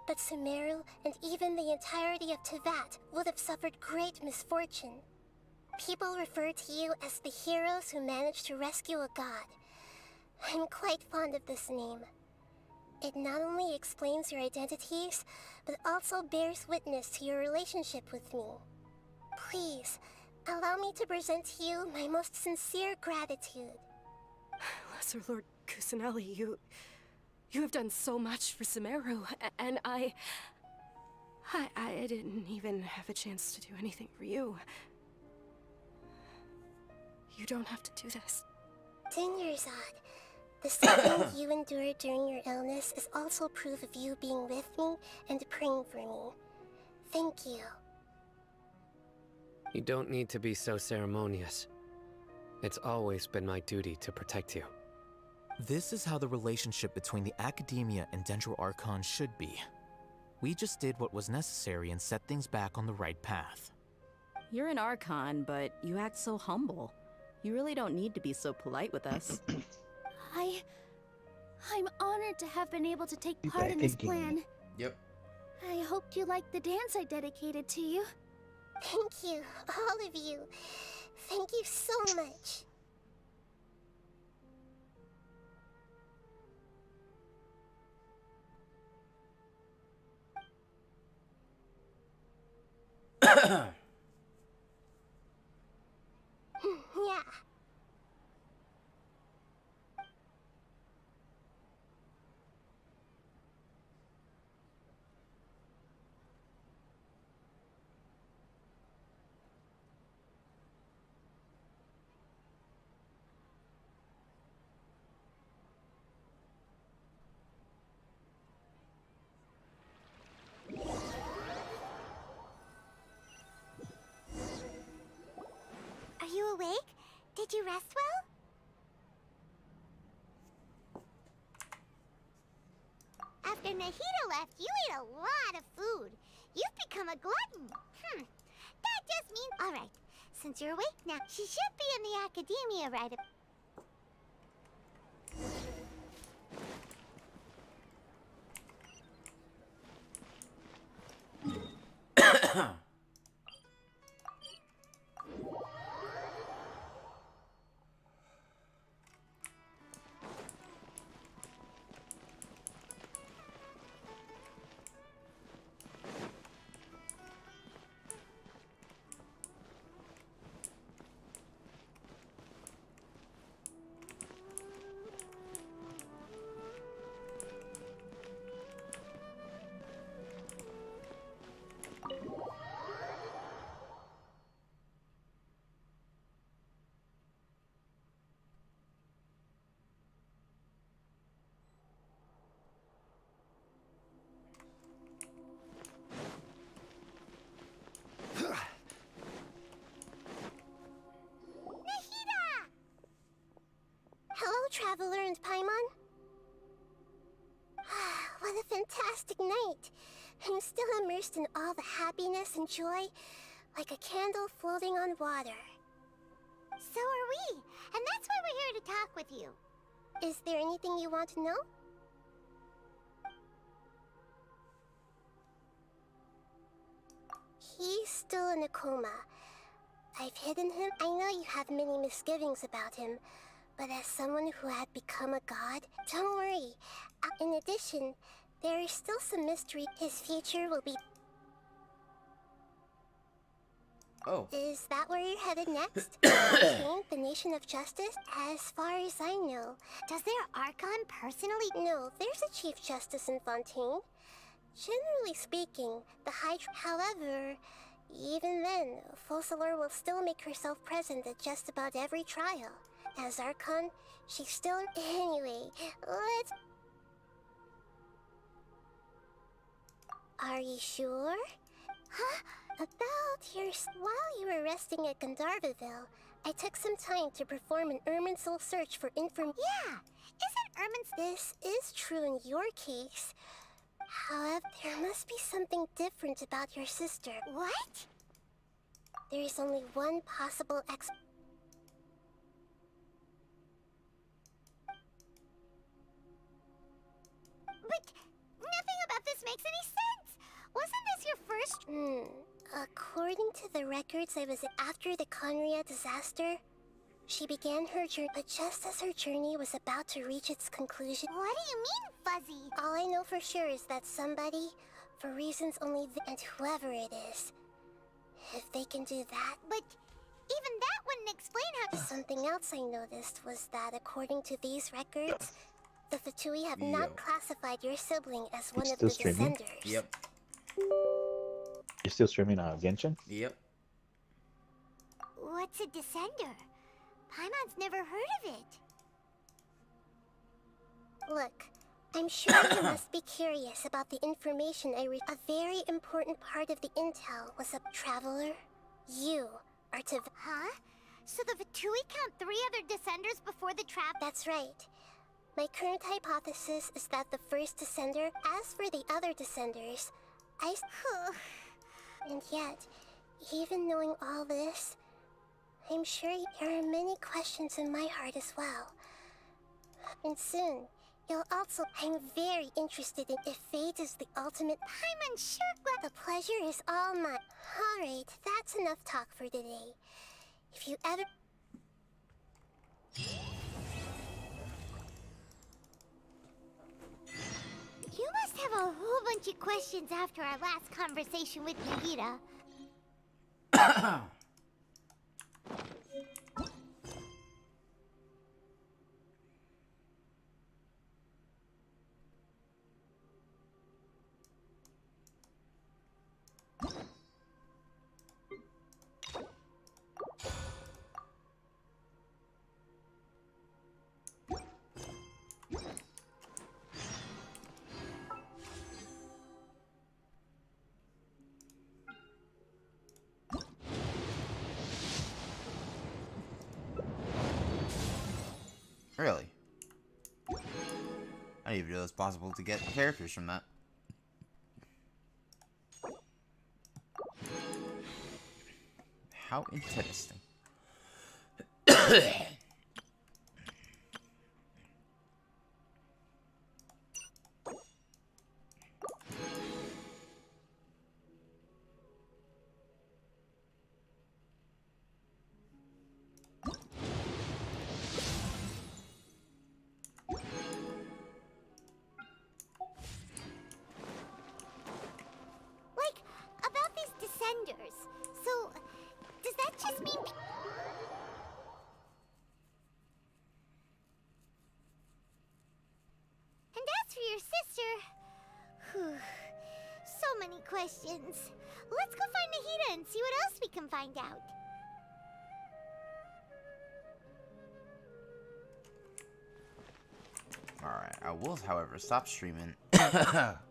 but Sumeru and even the entirety of Tevat would have suffered great misfortune. People refer to you as the heroes who managed to rescue a god. I'm quite fond of this name. It not only explains your identities, but also bears witness to your relationship with me. Please, allow me to present to you my most sincere gratitude. Lesser Lord Kusanali, you have done so much for Sumeru, and I didn't even have a chance to do anything for you. You don't have to do this. Dunyarzad, the suffering you endured during your illness is also proof of you being with me and praying for me. Thank you. You don't need to be so ceremonious. It's always been my duty to protect you. This is how the relationship between the Academia and Dendro Archon should be. We just did what was necessary and set things back on the right path. You're an Archon, but you act so humble. You really don't need to be so polite with us. I'm honored to have been able to take part in this plan. Yep. I hoped you liked the dance I dedicated to you. Thank you, all of you. Thank you so much. Yeah. Are you awake? Did you rest well? After Nahida left, you ate a lot of food. You've become a glutton. That just mean? Alright, since you're awake now, she should be in the academia right ab- Hello, Traveler and Paimon. What a fantastic night. I'm still immersed in all the happiness and joy, like a candle floating on water. So are we, and that's why we're here to talk with you. Is there anything you want to know? He's still in a coma. I've hidden him. I know you have many misgivings about him, but as someone who had become a god, don't worry. In addition, there is still some mystery. His future will be... Oh. Is that where you're headed next? Fontaine, the Nation of Justice? As far as I know. Does their Archon personally... No, there's a Chief Justice in Fontaine. Generally speaking, the High... However, even then, Focalor will still make herself present at just about every trial. As Archon, she's still... Anyway, let's... Are you sure? Huh? About your... While you were resting at Gandharvaville, I took some time to perform an Irminsul search for inform... Yeah! Isn't Irminsul... This is true in your case. However, there must be something different about your sister. What? There is only one possible But nothing about this makes any sense! Wasn't this your first... According to the records, I was after the Conria disaster. She began her journey, but just as her journey was about to reach its conclusion... What do you mean, Fuzzy? All I know for sure is that somebody, for reasons only and whoever it is, if they can do that... But even that wouldn't explain how... Something else I noticed was that according to these records, the Fatui have not classified your sibling as one of the streaming? Descenders. Yep. You're still streaming Genshin? Yep. What's a Descender? Paimon's never heard of it. Look, I'm sure you must be curious about the information I A very important part of the intel was a Traveler. You are to... Huh? So the Fatui count 3 other Descenders before the Trav... That's right. My current hypothesis is that the first Descender, as for the other Descenders, And yet, even knowing all this, I'm sure there are many questions in my heart as well. And soon, you'll also... I'm very interested in if fate is the ultimate... I'm unsure what... The pleasure is all mine. Alright, that's enough talk for today. If you ever... You must have a whole bunch of questions after our last conversation with Nagita. Really? I didn't even know it's possible to get characters from that. How interesting. Like, about these descenders. So, does that just mean... And as for your sister... Whew, so many questions. Let's go find Nahida and see what else we can find out. Alright, I will, however, stop streaming.